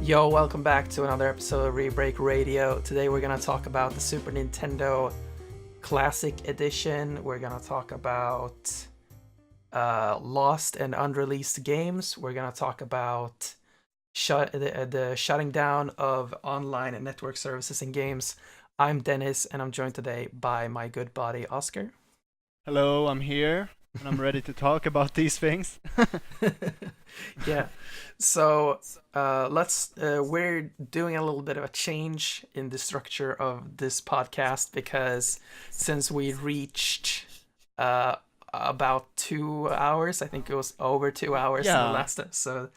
Yo, welcome back to another episode of Rebreak Radio. Today we're going to talk about the Super Nintendo Classic Edition. We're going to talk about lost and unreleased games. We're going to talk about the shutting down of online and network services and games. I'm Dennis, and I'm joined today by my good buddy, Oscar. Hello, I'm here, and I'm ready to talk about these things. Yeah. So we're doing a little bit of a change in the structure of this podcast because since we reached about 2 hours, I think it was over 2 hours in the last episode,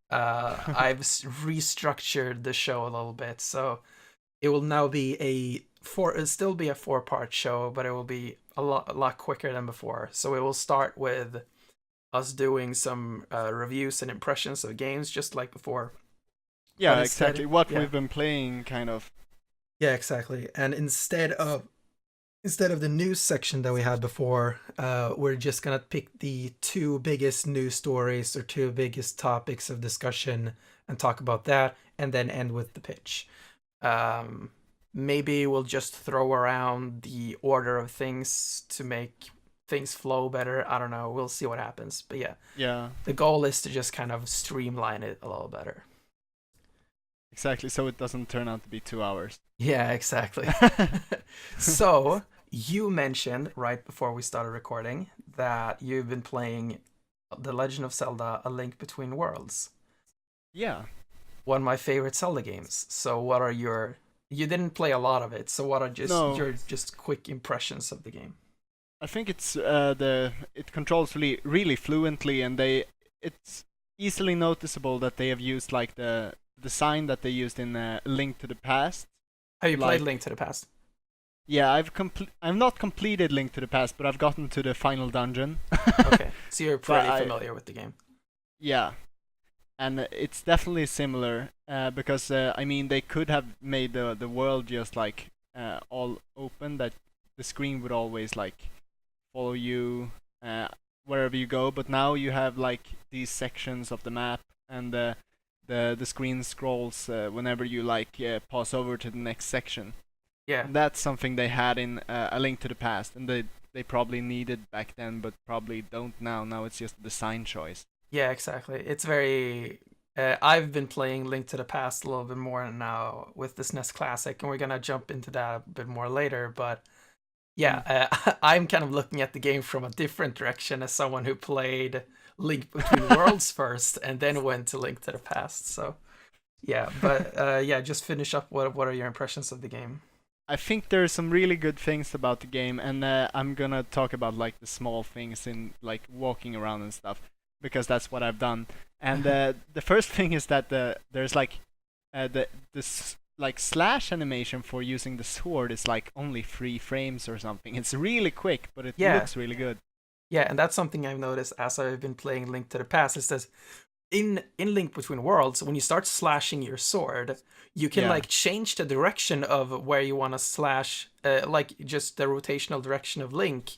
I've restructured the show a little bit. So it will now be it'll still be a 4-part show, but it will be a lot quicker than before. So it will start with us doing some reviews and impressions of games, just like before. Yeah, exactly. What we've been playing, kind of. Yeah, exactly. And instead of the news section that we had before, we're just gonna pick the 2 biggest news stories or 2 biggest topics of discussion and talk about that, and then end with the pitch. Maybe we'll just throw around the order of things to make things flow better. I don't know. We'll see what happens. But yeah. The goal is to just kind of streamline it a little better. Exactly, so it doesn't turn out to be 2 hours. Yeah, exactly. So, you mentioned right before we started recording that you've been playing The Legend of Zelda: A Link Between Worlds. Yeah. One of my favorite Zelda games. So what are you didn't play a lot of it, so what are your quick impressions of the game? I think it controls really fluently, and it's easily noticeable that they have used like the design that they used in Link to the Past. Have you played Link to the Past? Yeah, I've not completed Link to the Past, but I've gotten to the final dungeon. Okay, so you're pretty familiar with the game. Yeah, and it's definitely similar because I mean they could have made the world just like all open, that the screen would always like follow you wherever you go, but now you have like these sections of the map, and the screen scrolls whenever you like pass over to the next section. Yeah, and that's something they had in A Link to the Past, and they probably needed back then, but probably don't now. Now it's just a design choice. Yeah, exactly. It's very. I've been playing Link to the Past a little bit more now with the SNES Classic, and we're gonna jump into that a bit more later. But yeah, I'm kind of looking at the game from a different direction as someone who played Link Between Worlds first and then went to Link to the Past. So yeah, but just finish up. What are your impressions of the game? I think there's some really good things about the game, and I'm gonna talk about like the small things in like walking around and stuff, because that's what I've done. And the first thing is that there's like this like slash animation for using the sword is like only 3 frames or something. It's really quick, but it looks really good. Yeah, and that's something I've noticed as I've been playing Link to the Past. Is that in Link Between Worlds, when you start slashing your sword, you can like change the direction of where you want to slash, like just the rotational direction of Link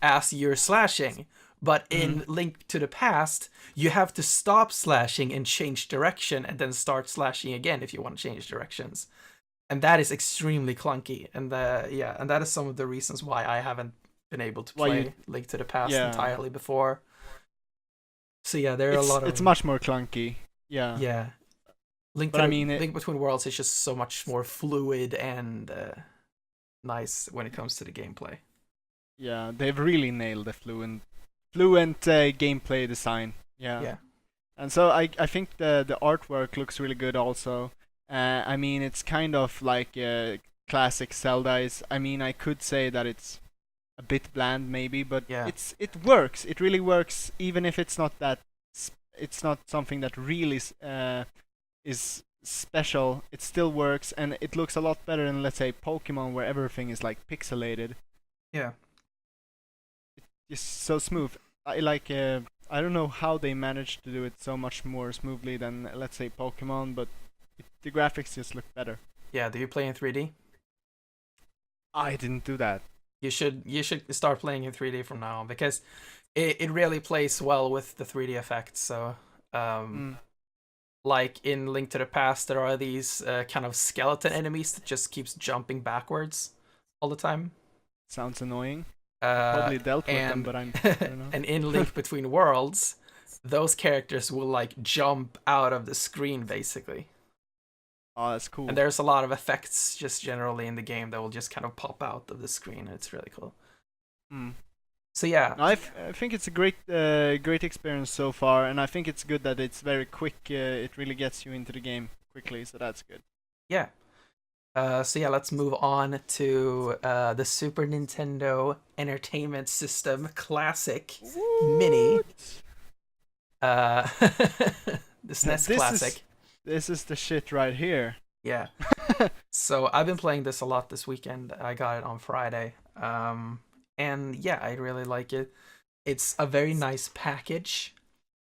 as you're slashing. But in Link to the Past, you have to stop slashing and change direction and then start slashing again if you want to change directions. And that is extremely clunky. And and that is some of the reasons why I haven't been able to play Link to the Past entirely before. So yeah, there are a lot of... It's much more clunky. Yeah. Yeah. Link Between Worlds is just so much more fluid and nice when it comes to the gameplay. Yeah, they've really nailed the fluent gameplay design. Yeah. And so I think the artwork looks really good also. I mean, it's kind of like classic Zelda. I mean, I could say that it's a bit bland maybe, but it works. It really works, even if it's not it's not something that really is special. It still works, and it looks a lot better than, let's say, Pokemon, where everything is like pixelated. Yeah. It's so smooth. I don't know how they managed to do it so much more smoothly than, let's say, Pokemon, but the graphics just look better. Yeah, do you play in 3D? I didn't do that. You should start playing in 3D from now on, because it really plays well with the 3D effects. So like in Link to the Past, there are these kind of skeleton enemies that just keeps jumping backwards all the time. Sounds annoying. I've Uh, probably dealt with them, and but I don't know. and in Link Between Worlds, those characters will like jump out of the screen basically. Oh, that's cool. And there's a lot of effects just generally in the game that will just kind of pop out of the screen. It's really cool. Mm. So yeah, I think it's a great experience so far, and I think it's good that it's very quick. It really gets you into the game quickly, so that's good. yeah. So yeah, let's move on to the Super Nintendo Entertainment System Classic Mini. The SNES Classic. This is the shit right here. Yeah. So I've been playing this a lot this weekend. I got it on Friday. And yeah, I really like it. It's a very nice package.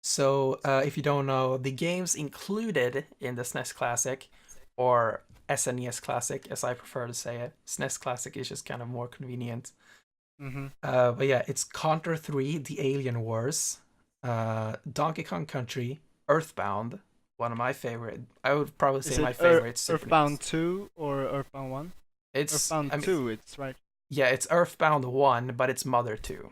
So if you don't know, the games included in the SNES Classic, or SNES Classic, as I prefer to say it. SNES Classic is just kind of more convenient. Mm-hmm. But yeah, it's Contra 3, The Alien Wars, Donkey Kong Country, Earthbound, one of my favorite. I would probably say my favorite. Earthbound 2 or Earthbound 1? It's Earthbound 2, it's right. Yeah, it's Earthbound 1, but it's Mother 2.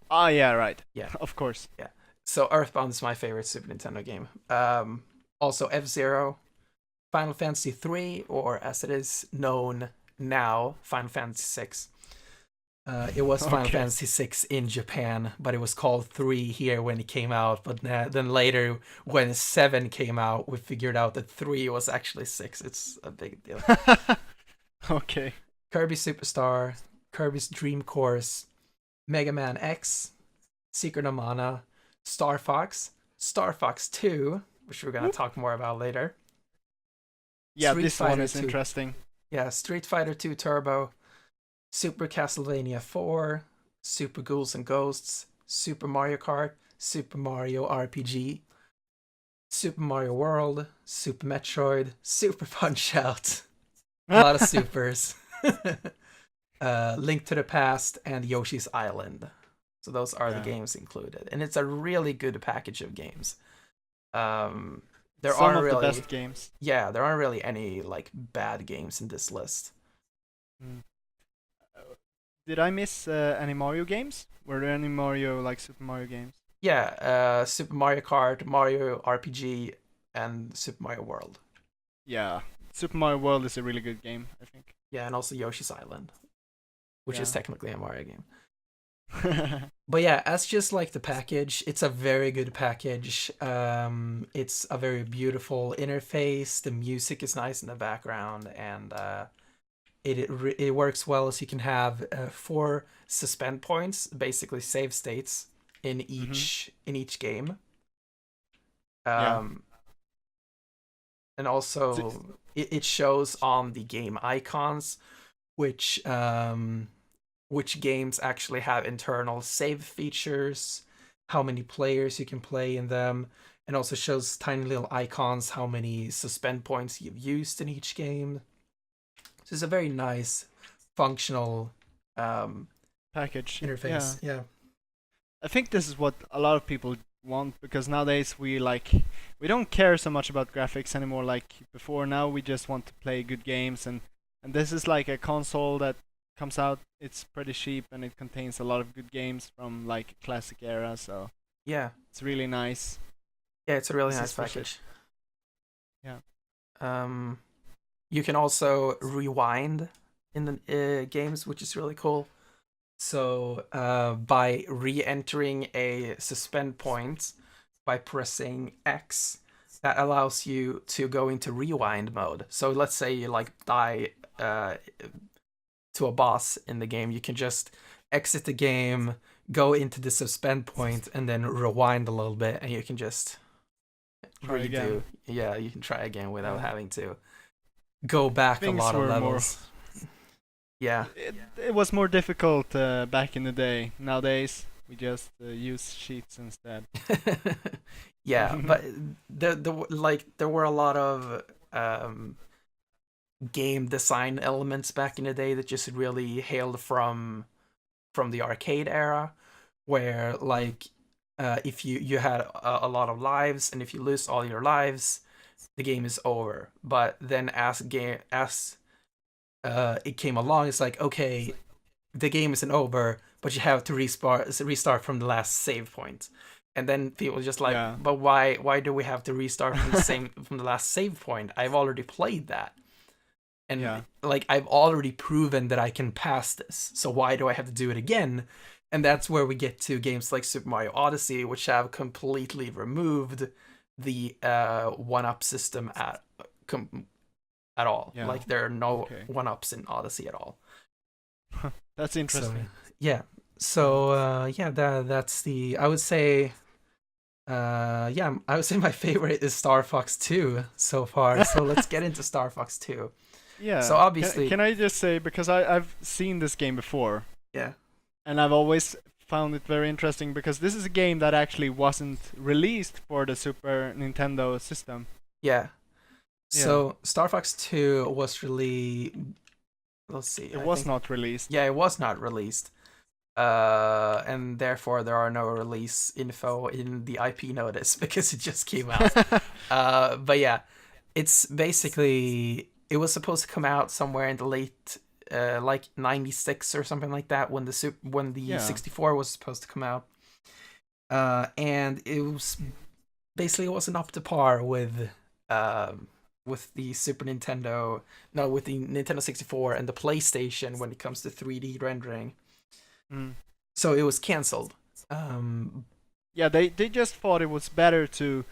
Ah, yeah, right. Yeah. Of course. Yeah. So Earthbound is my favorite Super Nintendo game. Also F-Zero, Final Fantasy 3, or as it is known now, Final Fantasy 6. It was Final Fantasy 6 in Japan, but it was called 3 here when it came out. But then later, when 7 came out, we figured out that 3 was actually 6. It's a big deal. Okay. Kirby Superstar, Kirby's Dream Course, Mega Man X, Secret of Mana, Star Fox 2, which we're going to talk more about later. Yeah, this one is interesting. Yeah, Street Fighter 2 Turbo, Super Castlevania 4, Super Ghouls and Ghosts, Super Mario Kart, Super Mario RPG, Super Mario World, Super Metroid, Super Punch-Out. A lot of supers. Link to the Past, and Yoshi's Island. So those are the games included. And it's a really good package of games. There Some aren't of really the best games. Yeah, there aren't really any like bad games in this list. Mm. Did I miss any Mario games? Were there any Mario, like Super Mario games? Yeah, Super Mario Kart, Mario RPG, and Super Mario World. Yeah, Super Mario World is a really good game, I think. Yeah, and also Yoshi's Island, which is technically a Mario game. Yeah. But yeah, as just like the package, it's a very good package. It's a very beautiful interface. The music is nice in the background, and it works well. So you can have 4 suspend points, basically save states in each game. And also it shows on the game icons which games actually have internal save features, how many players you can play in them, and also shows tiny little icons how many suspend points you've used in each game. So it's a very nice, functional package interface. Yeah. I think this is what a lot of people want, because nowadays we don't care so much about graphics anymore like before. Now we just want to play good games, and this is like a console that comes out, it's pretty cheap, and it contains a lot of good games from like classic era, so yeah, it's really nice. Yeah, it's a really nice package. Yeah. You can also rewind in the games, which is really cool. So by re-entering a suspend point by pressing X, that allows you to go into rewind mode. So let's say you like die to a boss in the game, you can just exit the game, go into the suspend point, and then rewind a little bit, and you can just try again. Yeah, you can try again without having to go back a lot of levels. Yeah, it was more difficult back in the day. Nowadays we just use cheats instead. Yeah, but there were a lot of game design elements back in the day that just really hailed from the arcade era, where like if you had a lot of lives, and if you lose all your lives, the game is over. But then as it came along, it's like, okay, the game isn't over, but you have to restart from the last save point. And then people just like, but why do we have to restart from the last save point? I've already played that. And like, I've already proven that I can pass this, so why do I have to do it again? And that's where we get to games like Super Mario Odyssey, which have completely removed the one-up system at all. Yeah. Like, there are no one-ups in Odyssey at all. That's interesting. That's the, I would say, my favorite is Star Fox 2 so far. So let's get into Star Fox 2. Yeah. So obviously, can I just say, because I've seen this game before. Yeah. And I've always found it very interesting because this is a game that actually wasn't released for the Super Nintendo system. Yeah. So Star Fox 2 was really, let's see. It was not released. Yeah, it was not released. And therefore there are no release info in the IP notice because it just came out. But yeah, it's basically, it was supposed to come out somewhere in the late like 96 or something like that, when the 64 was supposed to come out. And it was basically, it wasn't up to par with the Super Nintendo, with the Nintendo 64 and the PlayStation when it comes to 3D rendering. So it was cancelled. They just thought it was better to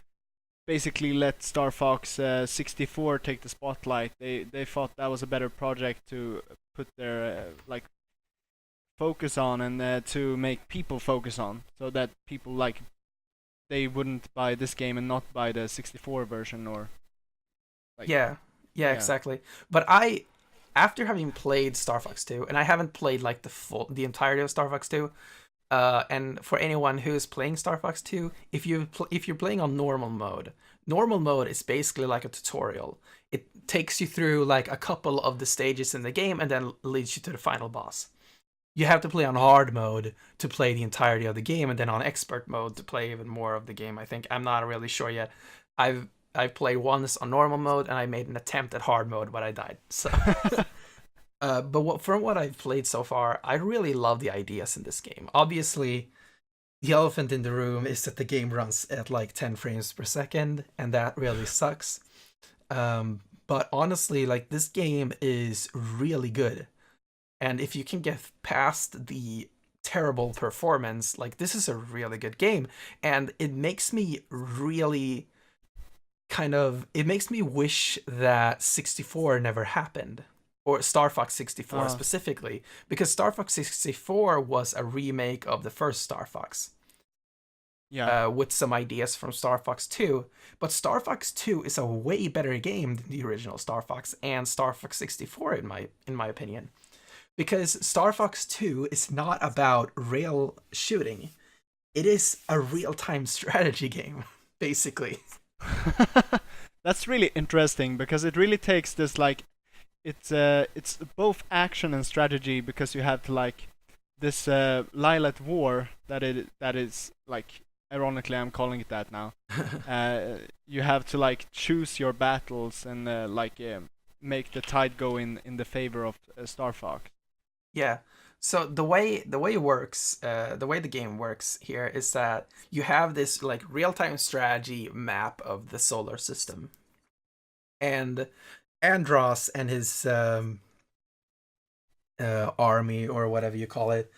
basically let Star Fox 64 take the spotlight. They thought that was a better project to put their focus on, and to make people focus on, so that people they wouldn't buy this game and not buy the 64 version, or exactly. But after having played Star Fox 2, and I haven't played like the entirety of Star Fox 2, and for anyone who is playing Star Fox 2, if you're playing on normal mode is basically like a tutorial. It takes you through like a couple of the stages in the game and then leads you to the final boss. You have to play on hard mode to play the entirety of the game, and then on expert mode to play even more of the game, I think. I'm not really sure yet. I've played once on normal mode, and I made an attempt at hard mode, but I died. So, from what I've played so far, I really love the ideas in this game. Obviously, the elephant in the room is that the game runs at like 10 frames per second, and that really sucks. But honestly, like, this game is really good. And if you can get past the terrible performance, like, this is a really good game. And it makes me really it makes me wish that 64 never happened, or Star Fox 64 specifically, because Star Fox 64 was a remake of the first Star Fox. With some ideas from Star Fox 2, but Star Fox 2 is a way better game than the original Star Fox and Star Fox 64 in my opinion, because Star Fox 2 is not about rail shooting; it is a real-time strategy game, basically. That's really interesting, because it really takes this it's both action and strategy, because you have to this Lilith War that is ironically I'm calling it that now. You have to choose your battles and make the tide go in the favor of Star Fox. Yeah. So the way it works, the way the game works here is that you have this real-time strategy map of the solar system, and Andros and his army, or whatever you call it,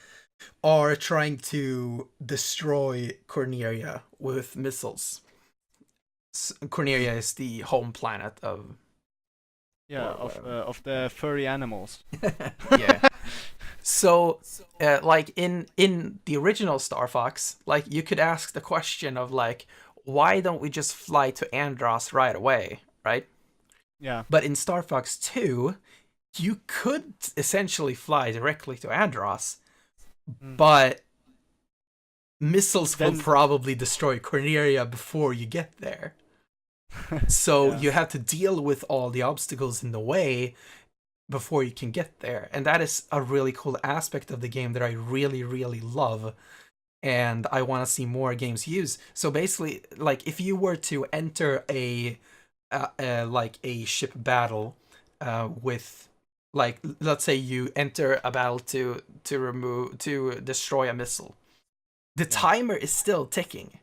are trying to destroy Corneria with missiles. Corneria is the home planet of the furry animals. Yeah. So, in the original Star Fox, you could ask the question of why don't we just fly to Andros right away, right? Yeah. But in Star Fox 2, you could essentially fly directly to Andros, but missiles will probably destroy Corneria before you get there. So you have to deal with all the obstacles in the way before you can get there. And that is a really cool aspect of the game that I really, really love. and I want to see more games use. So basically, like if you were to enter like a ship battle with, like, let's say you enter a battle to destroy a missile, the timer is still ticking.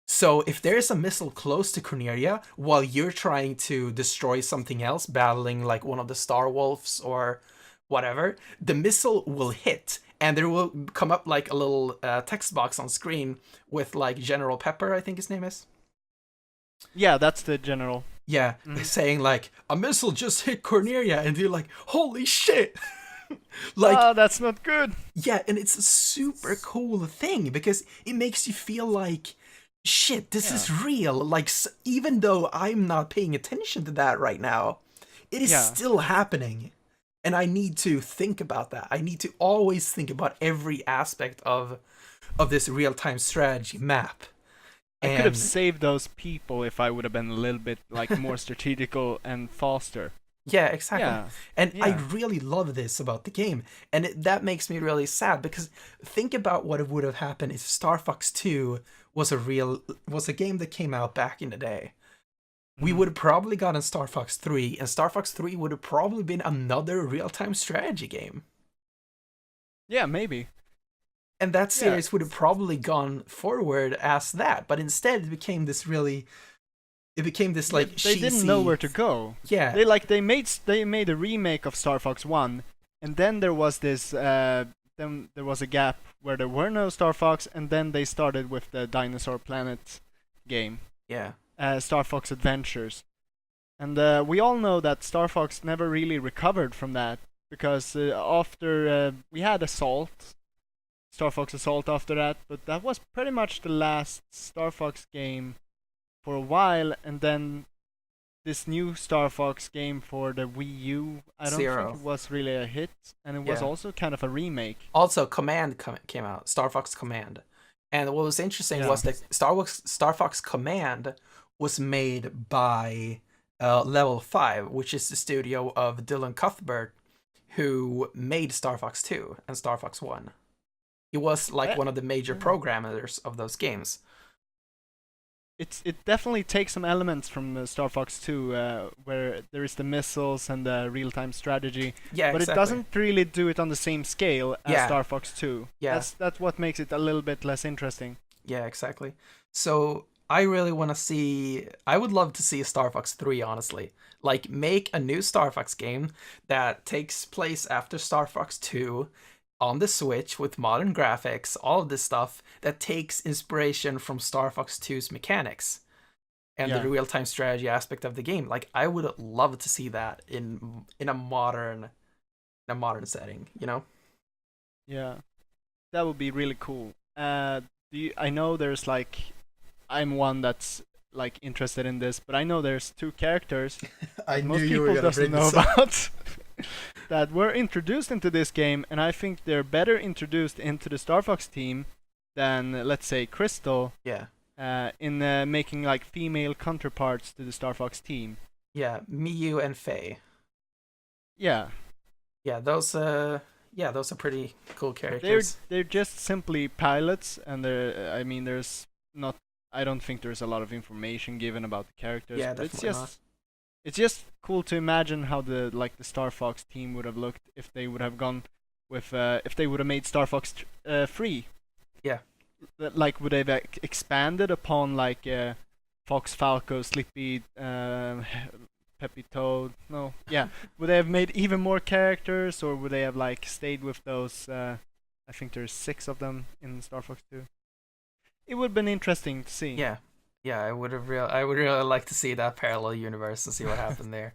So if there's a missile close to Cornelia while you're trying to destroy something else, battling like one of the Star Wolves or whatever, the missile will hit, and there will come up like a little text box on screen with like General Pepper, I think his name is. Yeah, that's the general. Yeah, saying like, a missile just hit Cornelia, and you're like, holy shit! Like, that's not good. Yeah, and it's a super cool thing because it makes you feel like, shit, this is real. Like, even though I'm not paying attention to that right now, it is still happening. And I need to think about that. I need to always think about every aspect of this real-time strategy map. I could have saved those people if I would have been a little bit like more strategical and faster. Yeah, exactly. And I really love this about the game. And that makes me really sad because think about what would have happened if Star Fox 2 was a game that came out back in the day. We would have probably gotten Star Fox 3, and Star Fox 3 would have probably been another real-time strategy game. Yeah, maybe. And that series would have probably gone forward as that, but instead it became this like they cheesy... didn't know where to go. Yeah. They made a remake of Star Fox 1, and then there was this then there was a gap where there were no Star Fox, and then they started with the Dinosaur Planet game. Yeah. Star Fox Adventures. And we all know that Star Fox never really recovered from that because after we had Star Fox Assault after that, but that was pretty much the last Star Fox game for a while, and then this new Star Fox game for the Wii U, I don't think it was really a hit, and it was also kind of a remake. Also, Command came out, Star Fox Command. And what was interesting was that Star Fox Command was made by Level 5, which is the studio of Dylan Cuthbert, who made Star Fox 2 and Star Fox 1. He was like one of the major programmers of those games. It definitely takes some elements from Star Fox 2, where there is the missiles and the real-time strategy. Yeah, but it doesn't really do it on the same scale as Star Fox 2. Yeah. That's what makes it a little bit less interesting. Yeah, exactly. So I really want to see... I would love to see a Star Fox 3, honestly. Like, make a new Star Fox game that takes place after Star Fox 2 on the Switch with modern graphics, all of this stuff that takes inspiration from Star Fox 2's mechanics and the real-time strategy aspect of the game. Like, I would love to see that in a modern setting, you know? Yeah, that would be really cool. I know there's like, I'm one that's like interested in this, but I know there's two characters I most knew you were people gonna doesn't bring know this up. about that were introduced into this game, and I think they're better introduced into the Star Fox team than, let's say, Crystal. Yeah. In making like female counterparts to the Star Fox team. Yeah, Miyu and Faye. Yeah. Yeah, those are pretty cool characters. They're just simply pilots, and I don't think there's a lot of information given about the characters. Yeah, but definitely not. It's just cool to imagine how the Star Fox team would have looked if they would have gone with if they would have made Star Fox free. Yeah. Like, would they have expanded upon like Fox Falco, Slippy, Peppy Toad? No, yeah. Would they have made even more characters, or would they have like stayed with those? I think there's 6 of them in Star Fox 2. It would have been interesting to see. Yeah. Yeah, I would really like to see that parallel universe and see what happened there.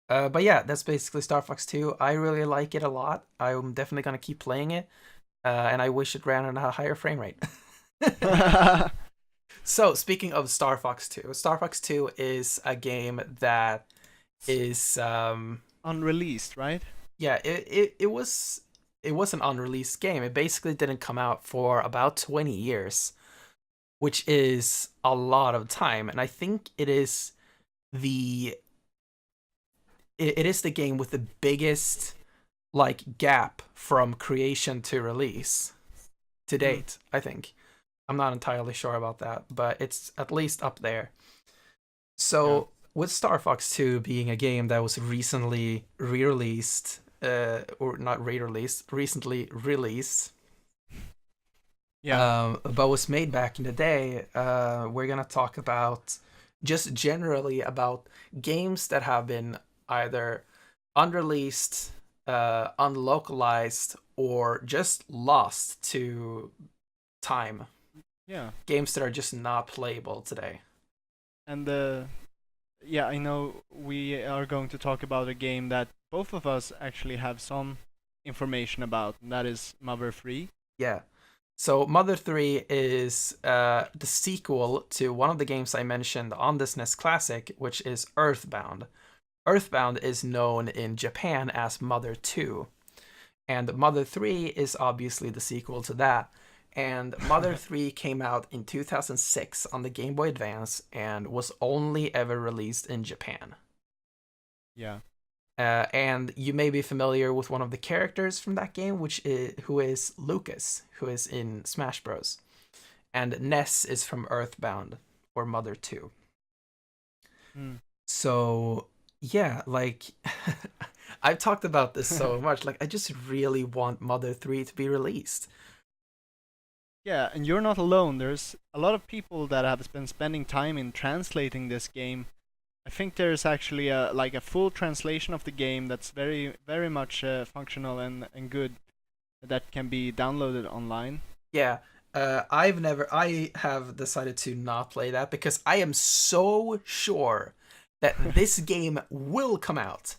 But yeah, that's basically Star Fox 2. I really like it a lot. I'm definitely gonna keep playing it, and I wish it ran on a higher frame rate. So, speaking of Star Fox 2, Star Fox 2 is a game that is unreleased, right? Yeah, it was an unreleased game. It basically didn't come out for about 20 years. Which is a lot of time, and I think it is the game with the biggest like gap from creation to release to date. I think I'm not entirely sure about that, but it's at least up there. So with Star Fox 2 being a game that was recently re-released, or not re-released, recently released, but was made back in the day, we're gonna talk about just generally about games that have been either unreleased, unlocalized, or just lost to time. Yeah. Games that are just not playable today. And yeah, I know we are going to talk about a game that both of us actually have some information about, and that is Mother 3. Yeah. So Mother 3 is the sequel to one of the games I mentioned on the SNES Classic, which is Earthbound. Earthbound is known in Japan as Mother 2, and Mother 3 is obviously the sequel to that. And Mother 3 came out in 2006 on the Game Boy Advance and was only ever released in Japan. Yeah. And you may be familiar with one of the characters from that game, who is Lucas, who is in Smash Bros. And Ness is from Earthbound, or Mother 2. So, yeah, like, I've talked about this so much. Like, I just really want Mother 3 to be released. Yeah, and you're not alone. There's a lot of people that have been spending time in translating this game. I think there's actually a full translation of the game that's very, very much functional and good, that can be downloaded online. Yeah, I have decided to not play that because I am so sure that this game will come out.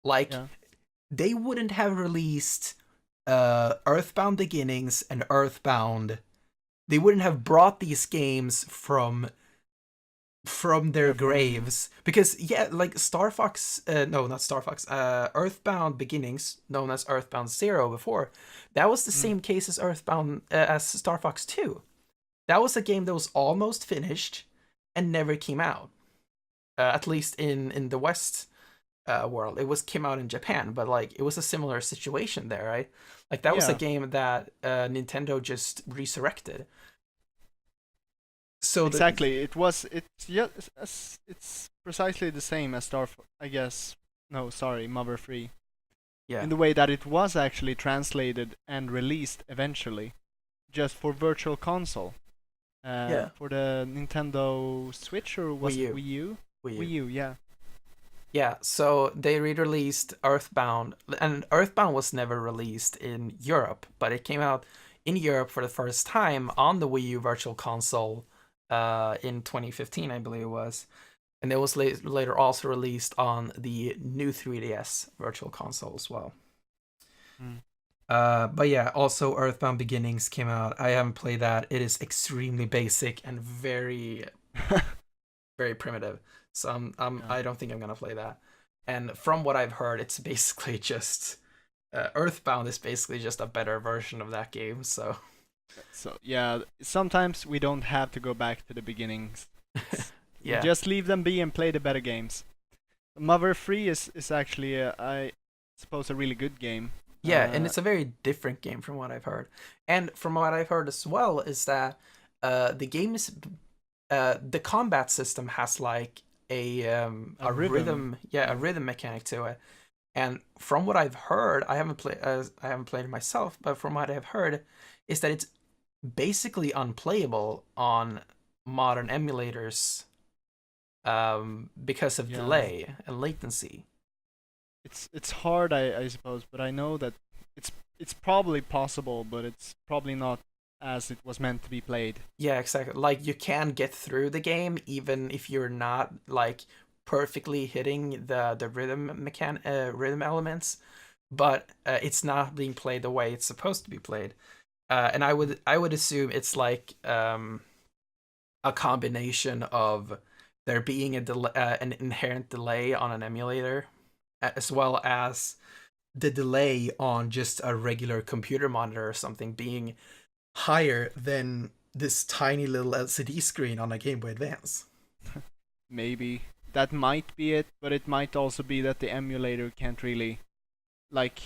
Like, they wouldn't have released Earthbound Beginnings and Earthbound. They wouldn't have brought these games from their graves, because like Star Fox, no, not Star Fox, Earthbound Beginnings, known as Earthbound Zero before, that was the same case as Earthbound, as Star Fox 2. That was a game that was almost finished and never came out, at least in the West world. It came out in Japan, but like it was a similar situation there, right? Like that was a game that Nintendo just resurrected. So exactly, it's precisely the same as Mother 3. Yeah. In the way that it was actually translated and released eventually, just for Virtual Console. For the Nintendo Switch, or was it Wii U? Wii U, yeah. Yeah, so they re-released Earthbound, and Earthbound was never released in Europe, but it came out in Europe for the first time on the Wii U Virtual Console in 2015, I believe it was. And it was later also released on the new 3DS Virtual Console as well. But yeah, also Earthbound Beginnings came out. I haven't played that. It is extremely basic and very, very primitive. So I don't think I'm gonna play that. And from what I've heard, it's basically just Earthbound is basically just a better version of that game. So yeah, sometimes we don't have to go back to the beginnings. Yeah, just leave them be and play the better games. Mother 3 is actually I suppose a really good game. Yeah, and it's a very different game from what I've heard. And from what I've heard as well is that the game is the combat system has like a rhythm, a rhythm mechanic to it. And from what I've heard, I haven't played it myself, but from what I've heard is that it's basically unplayable on modern emulators because of delay and latency. It's hard, I suppose, but I know that it's probably possible, but it's probably not as it was meant to be played. Yeah, exactly. Like you can get through the game even if you're not like perfectly hitting the rhythm elements, but it's not being played the way it's supposed to be played. And I would assume it's like a combination of there being an inherent delay on an emulator, as well as the delay on just a regular computer monitor or something being higher than this tiny little LCD screen on a Game Boy Advance. Maybe. That might be it, but it might also be that the emulator can't really... Like,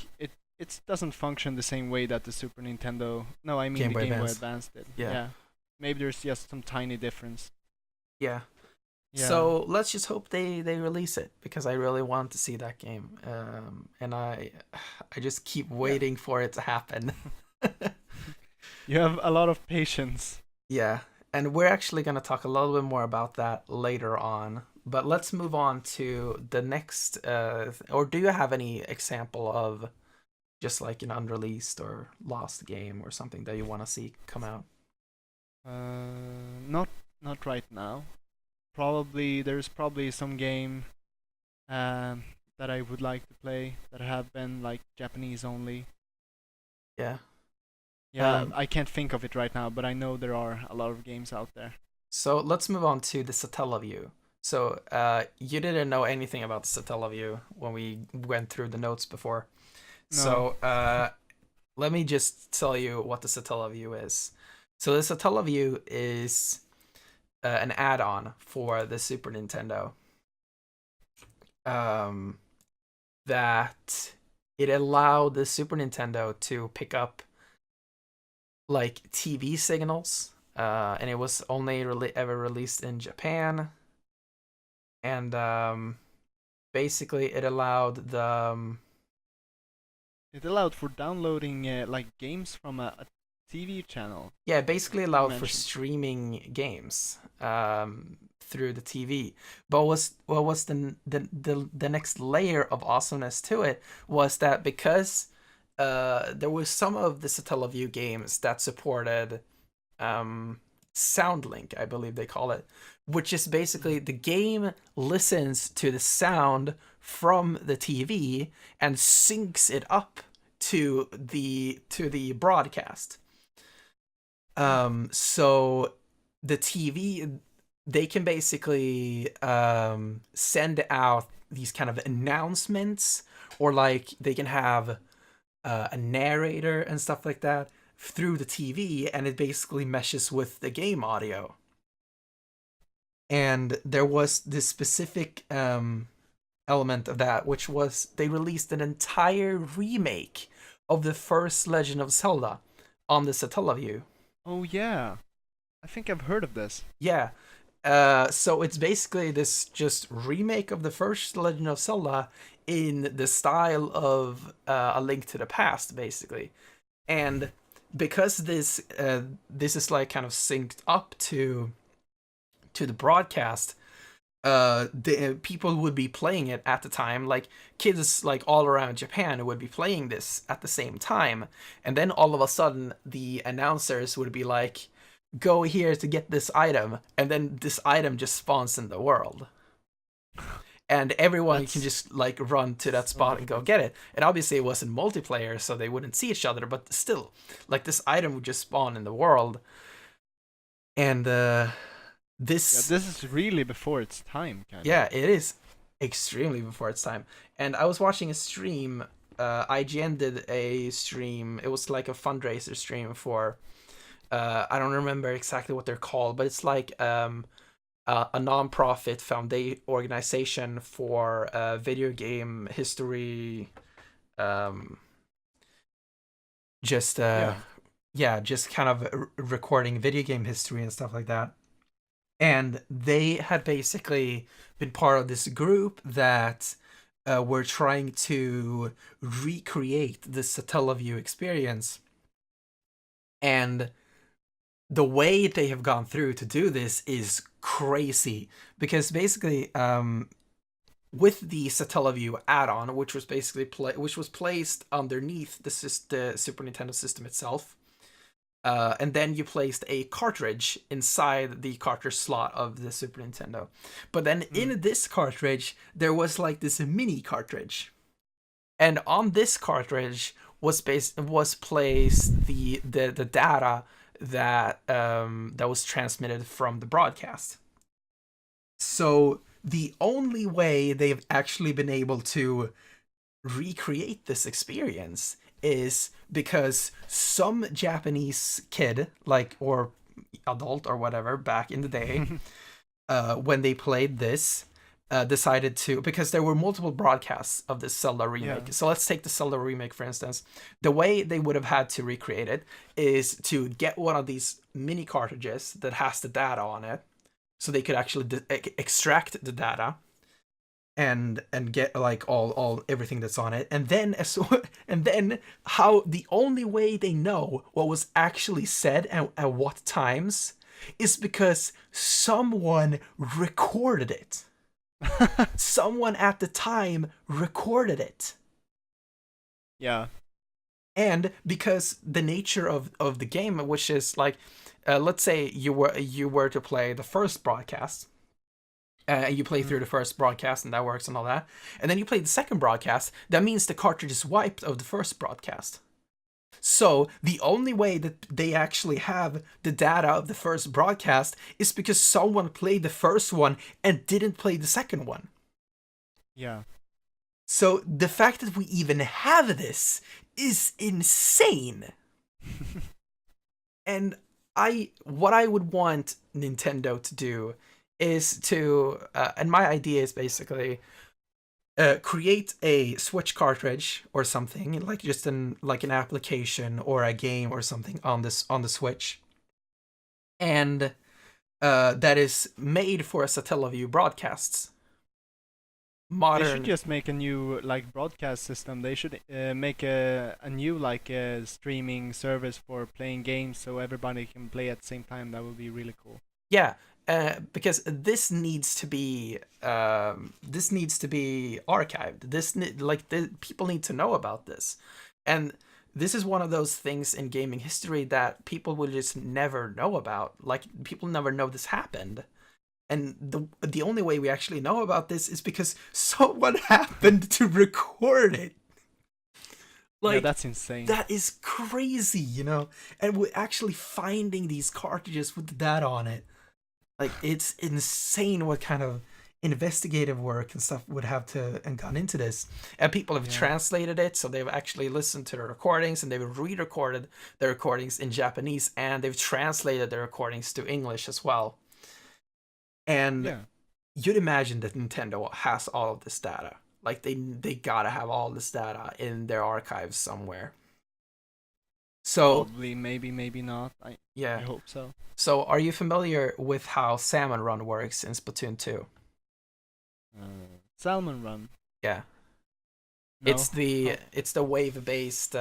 it doesn't function the same way that the Super Nintendo. No, I mean Game the Boy Game Boy Advance. Advance did. Yeah. Maybe there's just some tiny difference. Yeah. Yeah. So let's just hope they release it, because I really want to see that game, and I just keep waiting for it to happen. You have a lot of patience. Yeah, and we're actually going to talk a little bit more about that later on. But let's move on to the next. Or do you have any example of just like an unreleased or lost game or something that you want to see come out? Not right now. There's probably some game that I would like to play that have been like Japanese only. Yeah. Yeah, I can't think of it right now, but I know there are a lot of games out there. So let's move on to the Satellaview. So you didn't know anything about the Satellaview when we went through the notes before. No. So let me just tell you what the Satellaview is. So the Satellaview is an add-on for the Super Nintendo. That it allowed the Super Nintendo to pick up like TV signals, and it was only ever released in Japan. And basically, it allowed it allowed for downloading like games from a TV channel. Yeah, basically allowed for streaming games through the TV. But what was the next layer of awesomeness to it was that because there was some of the Satellaview games that supported SoundLink, I believe they call it, which is basically the game listens to the sound from the TV and syncs it up to the broadcast. So the TV, they can basically send out these kind of announcements, or like they can have a narrator and stuff like that through the TV, and it basically meshes with the game audio. And there was this specific element of that, which was they released an entire remake of the first Legend of Zelda on the Satellaview. Oh yeah, I think I've heard of this. Yeah. So it's basically this just remake of the first Legend of Zelda in the style of A Link to the Past, basically. And because this is like kind of synced up to the broadcast, the people would be playing it at the time, like kids like all around Japan would be playing this at the same time, and then all of a sudden the announcers would be like, go here to get this item, and then this item just spawns in the world, and everyone can just like run to that spot and go get it. And obviously it wasn't multiplayer, so they wouldn't see each other, but still, like, this item would just spawn in the world. And this is really before its time, kind of. Yeah, it is extremely before its time. And I was watching a stream. IGN did a stream. It was like a fundraiser stream for I don't remember exactly what they're called, but it's like a non-profit organization for video game history. Just kind of recording video game history and stuff like that. And they had basically been part of this group that were trying to recreate the Satellaview experience. And the way they have gone through to do this is crazy, because basically with the Satellaview add-on, which was basically placed underneath the Super Nintendo system itself, and then you placed a cartridge inside the cartridge slot of the Super Nintendo. But then in this cartridge, there was like this mini cartridge. And on this cartridge was placed the data that was transmitted from the broadcast. So the only way they've actually been able to recreate this experience is because some Japanese kid, like, or adult or whatever, back in the day, when they played this, decided to, because there were multiple broadcasts of this Zelda remake. Yeah. So let's take the Zelda remake, for instance. The way they would have had to recreate it is to get one of these mini cartridges that has the data on it, so they could actually extract the data and get like all everything that's on it, and then and then how the only way they know what was actually said and at what times is because someone recorded it. Someone at the time recorded it. Yeah. And because the nature of the game, which is like, let's say you were to play the first broadcast, you play through the first broadcast and that works and all that, and then you play the second broadcast, that means the cartridge is wiped of the first broadcast. So the only way that they actually have the data of the first broadcast is because someone played the first one and didn't play the second one. Yeah. So the fact that we even have this is insane. And what I would want Nintendo to do is to, and my idea is basically create a Switch cartridge or something, like just an application or a game or something on the Switch, and that is made for Satellaview broadcasts. They should just make a new like broadcast system. They should make a new like streaming service for playing games, so everybody can play at the same time. That would be really cool. Yeah, because this needs to be archived. People need to know about this, and this is one of those things in gaming history that people will just never know about. Like, people never know this happened. And the only way we actually know about this is because someone happened to record it. Like, yeah, that's insane. That is crazy, you know? And we're actually finding these cartridges with the data on it. Like, it's insane what kind of investigative work and stuff would have to and gone into this. And people have translated it, so they've actually listened to the recordings and they've re-recorded the recordings in Japanese, and they've translated the recordings to English as well. And you'd imagine that Nintendo has all of this data. Like, they gotta have all this data in their archives somewhere. So probably, maybe not. I hope so. So, are you familiar with how Salmon Run works in Splatoon 2? Salmon Run. Yeah. No? It's the wave-based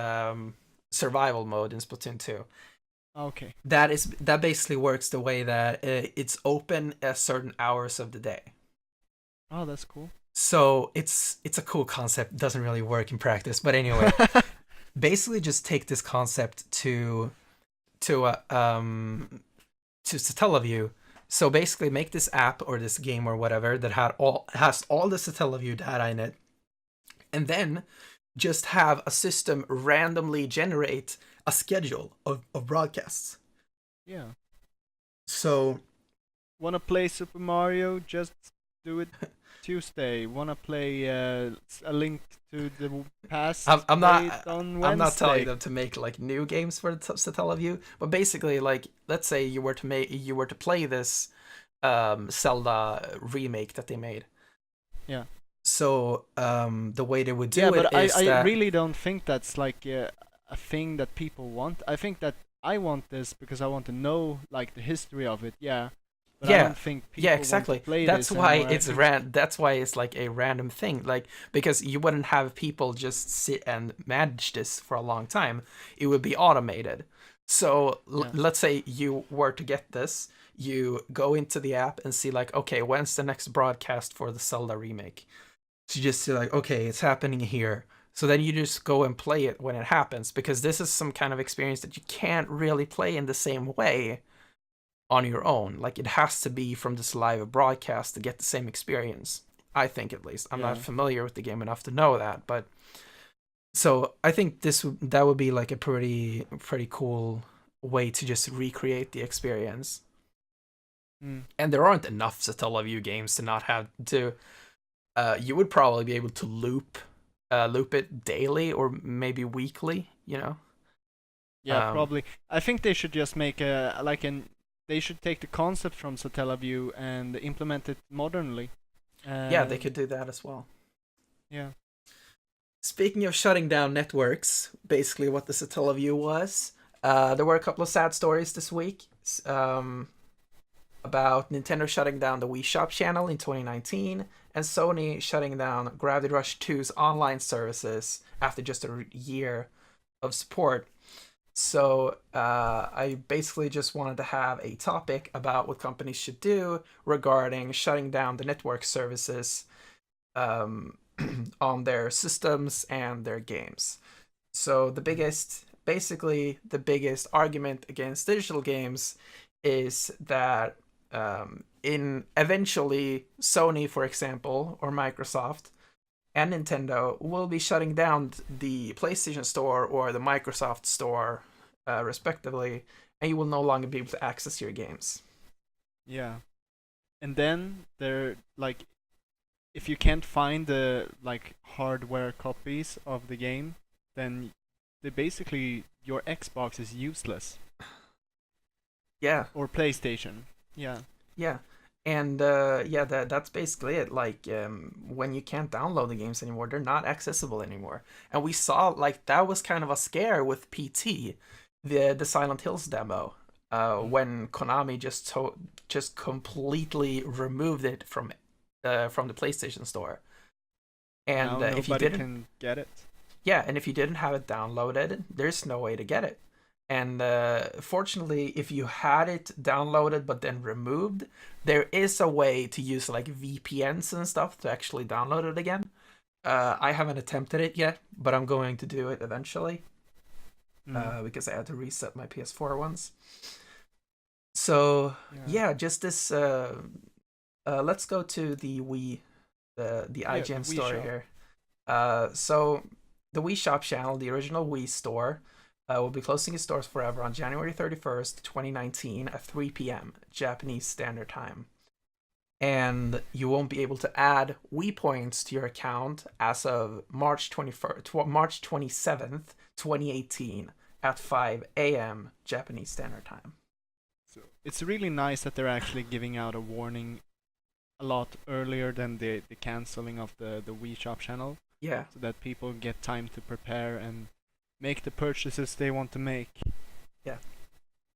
survival mode in Splatoon 2. Okay. That basically works the way that it's open at certain hours of the day. Oh, that's cool. So it's a cool concept. It doesn't really work in practice, but anyway, basically just take this concept to Satellaview. So basically, make this app or this game or whatever that has all the Satellaview data in it, and then just have a system randomly generate a schedule of broadcasts. Yeah. So, wanna play Super Mario? Just do it Tuesday. Wanna play A Link to the Past? I'm not telling them to make like new games for Satellaview, but basically, like, let's say you were to play this Zelda remake that they made. Yeah. So the way they would do it is I really don't think that's like a thing that people want. I think that I want this because I want to know like the history of it. Yeah. But I don't think people exactly. want to play that's this why anymore. it's that's why it's like a random thing, like, because you wouldn't have people just sit and manage this for a long time. It would be automated. So let's say you were to get this, you go into the app and see like, okay, when's the next broadcast for the Zelda remake? So you just see like, okay, it's happening here. So then you just go and play it when it happens, because this is some kind of experience that you can't really play in the same way on your own. Like, it has to be from this live broadcast to get the same experience, I think, at least. I'm not familiar with the game enough to know that, but so I think that would be like a pretty cool way to just recreate the experience. And there aren't enough Satellaview games to not have to. You would probably be able to loop it daily or maybe weekly, you know? Yeah, probably. I think they should just make they should take the concept from Satellaview and implement it modernly. Yeah, they could do that as well. Yeah. Speaking of shutting down networks, basically what the Satellaview was, there were a couple of sad stories this week about Nintendo shutting down the Wii Shop Channel in 2019 and Sony shutting down Gravity Rush 2's online services after just a year of support. So I basically just wanted to have a topic about what companies should do regarding shutting down the network services on their systems and their games. So basically the biggest argument against digital games is that in eventually Sony, for example, or Microsoft and Nintendo will be shutting down the PlayStation Store or the Microsoft Store, respectively, and you will no longer be able to access your games. Yeah. And then they're like, if you can't find the like hardware copies of the game, then they basically your Xbox is useless. Yeah. Or PlayStation. Yeah. Yeah. And that's basically it. Like when you can't download the games anymore, they're not accessible anymore. And we saw like that was kind of a scare with PT, the Silent Hills demo, when Konami just completely removed it from the PlayStation Store. And now if you nobody didn't can get it. Yeah, and if you didn't have it downloaded, there's no way to get it. And fortunately, if you had it downloaded but then removed, there is a way to use like VPNs and stuff to actually download it again. I haven't attempted it yet, but I'm going to do it eventually because I had to reset my PS4 once. So yeah just this. Let's go to the Wii, the IGN story here. So the Wii Shop Channel, the original Wii store, will be closing its doors forever on January 31st, 2019 at 3 p.m. Japanese Standard Time. And you won't be able to add Wii points to your account as of March 27th, 2018 at 5 a.m. Japanese Standard Time. So it's really nice that they're actually giving out a warning a lot earlier than the canceling of the Wii Shop Channel. Yeah. So that people get time to prepare and make the purchases they want to make. Yeah.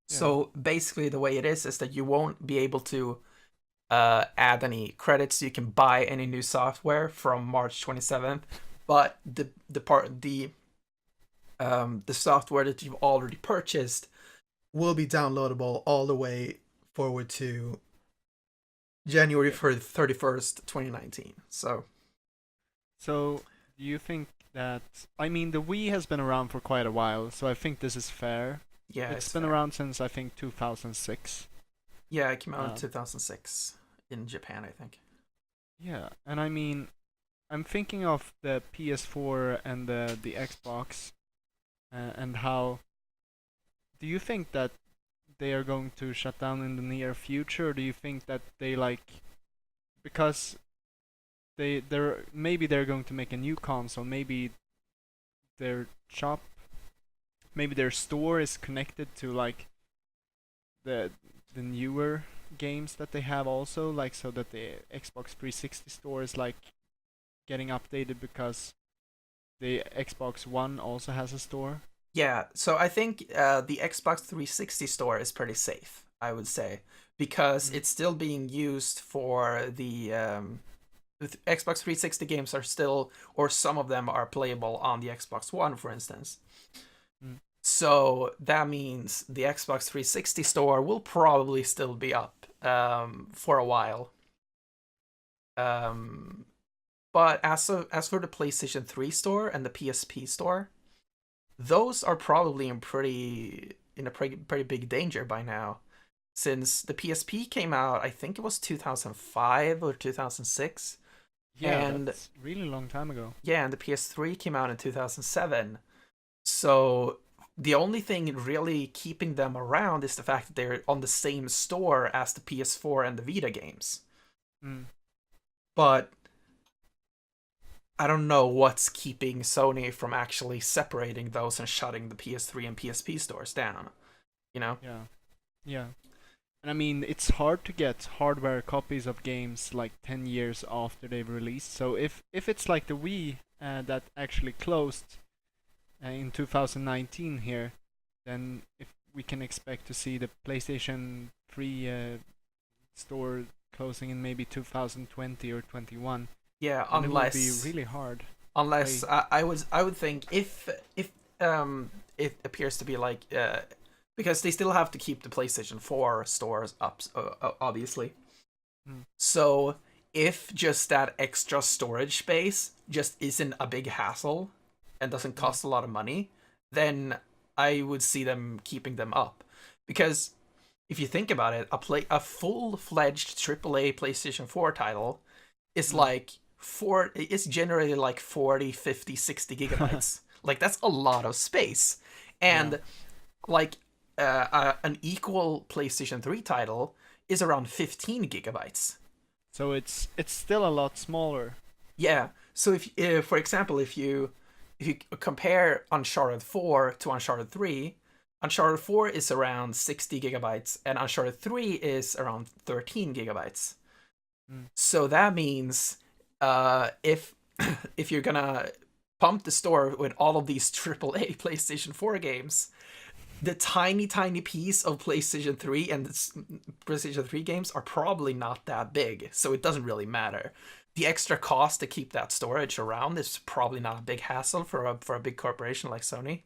So basically the way it is that you won't be able to add any credits so you can buy any new software from March 27th, but the software that you've already purchased will be downloadable all the way forward to January 31st, 2019. So do you think that, I mean, the Wii has been around for quite a while, so I think this is fair. Yeah, it's been around since I think 2006. Yeah, it came out in 2006 in Japan, I think. Yeah, and I mean, I'm thinking of the PS4 and the Xbox, and how. Do you think that they are going to shut down in the near future, or do you think that they because maybe they're going to make a new console, maybe their shop, maybe their store is connected to like the newer games that they have also, like so that the Xbox 360 store is like getting updated because the Xbox One also has a store. Yeah, so I think the Xbox 360 store is pretty safe, I would say, because it's still being used for the Xbox 360 games are still, or some of them are playable on the Xbox One, for instance. So that means the Xbox 360 store will probably still be up for a while. But as for the PlayStation 3 store and the PSP store, those are probably in a pretty big danger by now, since the PSP came out, I think it was 2005 or 2006. Yeah, and that's really long time ago. Yeah, and the PS3 came out in 2007. So the only thing really keeping them around is the fact that they're on the same store as the PS4 and the Vita games. But I don't know what's keeping Sony from actually separating those and shutting the PS3 and PSP stores down. You know? Yeah. And I mean, it's hard to get hardware copies of games like 10 years after they've released. So if it's like the Wii that actually closed in 2019 here, then if we can expect to see the PlayStation 3 store closing in maybe 2020 or 21, Yeah, and it will be really hard. unless I would think if it appears to be like because they still have to keep the PlayStation 4 stores up, obviously. So if just that extra storage space just isn't a big hassle and doesn't cost a lot of money, then I would see them keeping them up. Because if you think about it, a full-fledged AAA PlayStation 4 title is like it's generally like 40, 50, 60 gigabytes. Like that's a lot of space. And like an equal PlayStation 3 title is around 15 gigabytes. So it's still a lot smaller. Yeah. So if for example, if you compare Uncharted 4 to Uncharted 3, Uncharted 4 is around 60 gigabytes and Uncharted 3 is around 13 gigabytes. So that means if if you're gonna pump the store with all of these AAA PlayStation 4 games, the tiny piece of PlayStation 3 and PlayStation 3 games are probably not that big, so it doesn't really matter. The extra cost to keep that storage around is probably not a big hassle for a big corporation like Sony.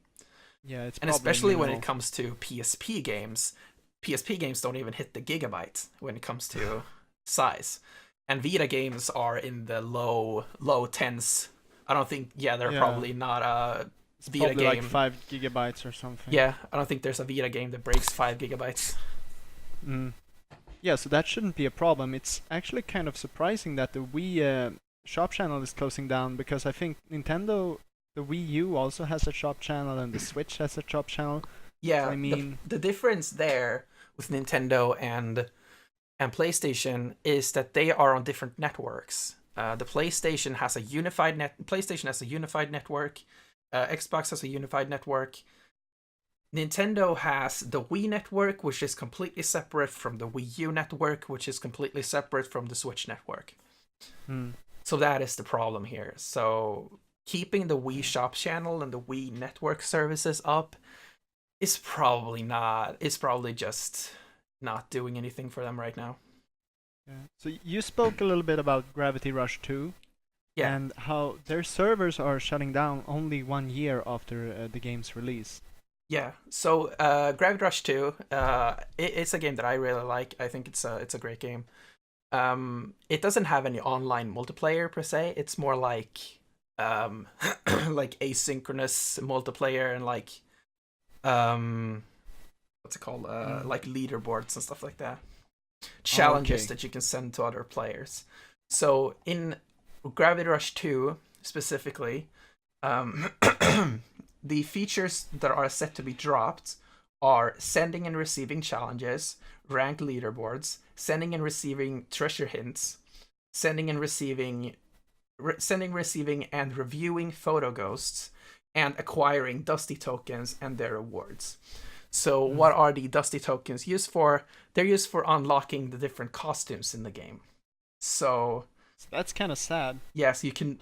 Yeah, it's and especially minimal. When it comes to PSP games don't even hit the gigabyte when it comes to size. And Vita games are in the low tens. I don't think. Yeah, they're probably not a Vita probably game. Like 5 gigabytes or something. Yeah, I don't think there's a Vita game that breaks 5 gigabytes. Yeah, so that shouldn't be a problem. It's actually kind of surprising that the Wii Shop Channel is closing down, because I think Nintendo, the Wii U also has a shop channel and the Switch has a shop channel. Yeah, so, I mean, the difference there with Nintendo and PlayStation is that they are on different networks. The PlayStation has a unified PlayStation has a unified network. Xbox has a unified network. Nintendo has the Wii network, which is completely separate from the Wii U network, which is completely separate from the Switch network. So that is the problem here. So keeping the Wii Shop Channel and the Wii network services up is probably not. It's probably just not doing anything for them right now. Yeah. So you spoke a little bit about Gravity Rush 2. Yeah. And how their servers are shutting down only 1 year after the game's release. Yeah, so Gravity Rush 2, it's a game that I really like. I think it's a great game. It doesn't have any online multiplayer per se. It's more like like asynchronous multiplayer and like what's it called? Like leaderboards and stuff like that. Challenges that you can send to other players. So in Gravity Rush 2 specifically, the features that are set to be dropped are sending and receiving challenges, ranked leaderboards, sending and receiving treasure hints, sending, receiving, and reviewing photo ghosts, and acquiring Dusty tokens and their rewards. So what are the Dusty tokens used for? They're used for unlocking the different costumes in the game. So that's kind of sad. Yes, you can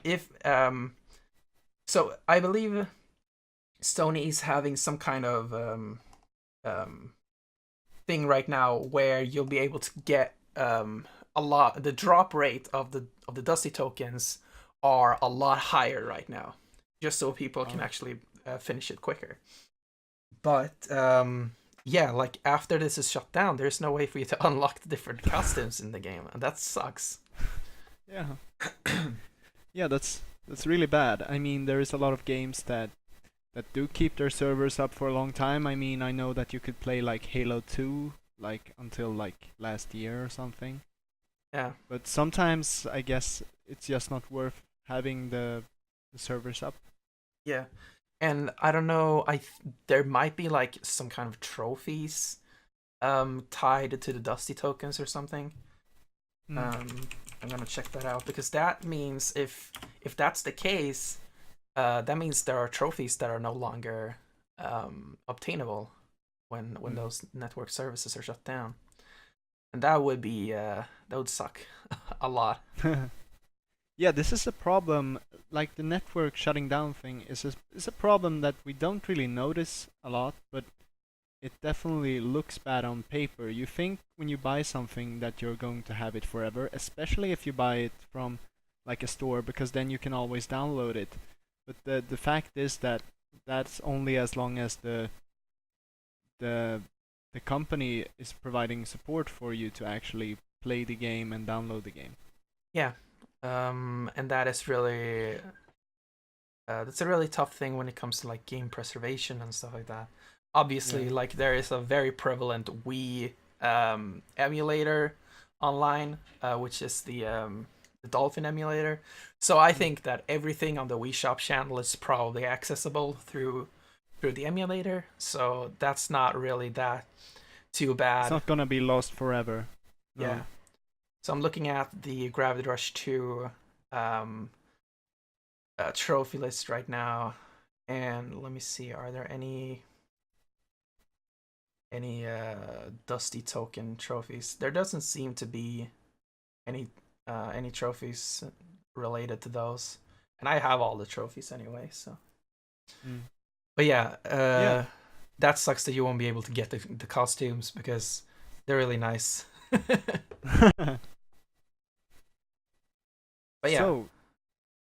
so I believe Sony is having some kind of thing right now where you'll be able to get a lot. The drop rate of the Dusty tokens are a lot higher right now, just so people can actually finish it quicker. But yeah, like after this is shut down, there's no way for you to unlock the different costumes in the game, and that sucks. Yeah, yeah, that's really bad. I mean, there is a lot of games that do keep their servers up for a long time. I mean, I know that you could play like Halo 2 like until like last year or something. Yeah. But sometimes I guess it's just not worth having the servers up. Yeah. And I don't know, there might be like some kind of trophies tied to the Dusty tokens or something. I'm gonna check that out, because that means if that's the case, that means there are trophies that are no longer obtainable when those network services are shut down. and that would suck a lot. Yeah, this is a problem. Like the network shutting down thing is a problem that we don't really notice a lot, but it definitely looks bad on paper. You think when you buy something that you're going to have it forever, especially if you buy it from like a store, because then you can always download it. But the fact is that that's only as long as the the company is providing support for you to actually play the game and download the game. Yeah, and that is really that's a really tough thing when it comes to like game preservation and stuff like that. Obviously, Yeah. like there is a very prevalent Wii emulator online, which is the Dolphin emulator. So I Mm. think that everything on the Wii Shop Channel is probably accessible through the emulator. So that's not really that too It's bad. not gonna be lost forever. Yeah. No. So I'm looking at the Gravity Rush 2 um, trophy list right now, and let me see. Are there any Dusty Token trophies? There doesn't seem to be any any trophies related to those, and I have all the trophies anyway. So, Mm. but yeah, Yeah. that sucks that you won't be able to get the costumes because they're really nice. But yeah, So,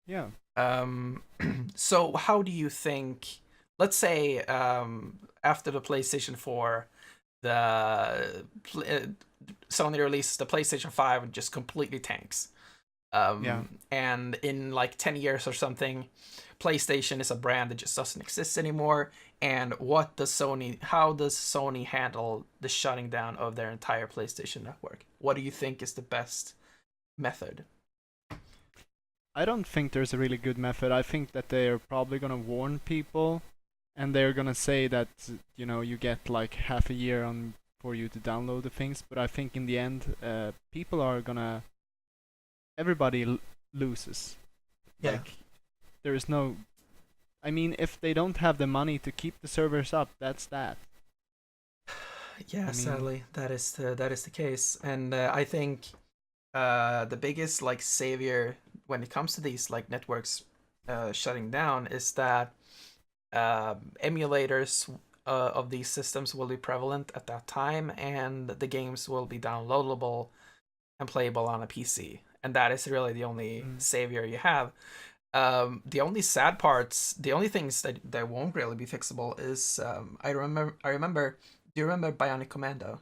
yeah. um, so how do you think? Let's say after the PlayStation 4, the Sony releases the PlayStation 5 and just completely tanks. Yeah. And in like 10 years or something, PlayStation is a brand that just doesn't exist anymore. And how does Sony handle the shutting down of their entire PlayStation network? What do you think is the best method? I don't think there's a really good method. I think that they're probably gonna warn people, and they're gonna say that you get like half a year on for you to download the things. But I think in the end, people are gonna everybody loses. Yeah. Like there is no. I mean, if they don't have the money to keep the servers up, that's that. Yeah, I mean, sadly, that is the case, and I think the biggest like savior when it comes to these like networks shutting down is that emulators of these systems will be prevalent at that time, and the games will be downloadable and playable on a PC, and that is really the only mm, savior you have. The only sad parts, the only things that won't really be fixable is I remember. Do you remember Bionic Commando?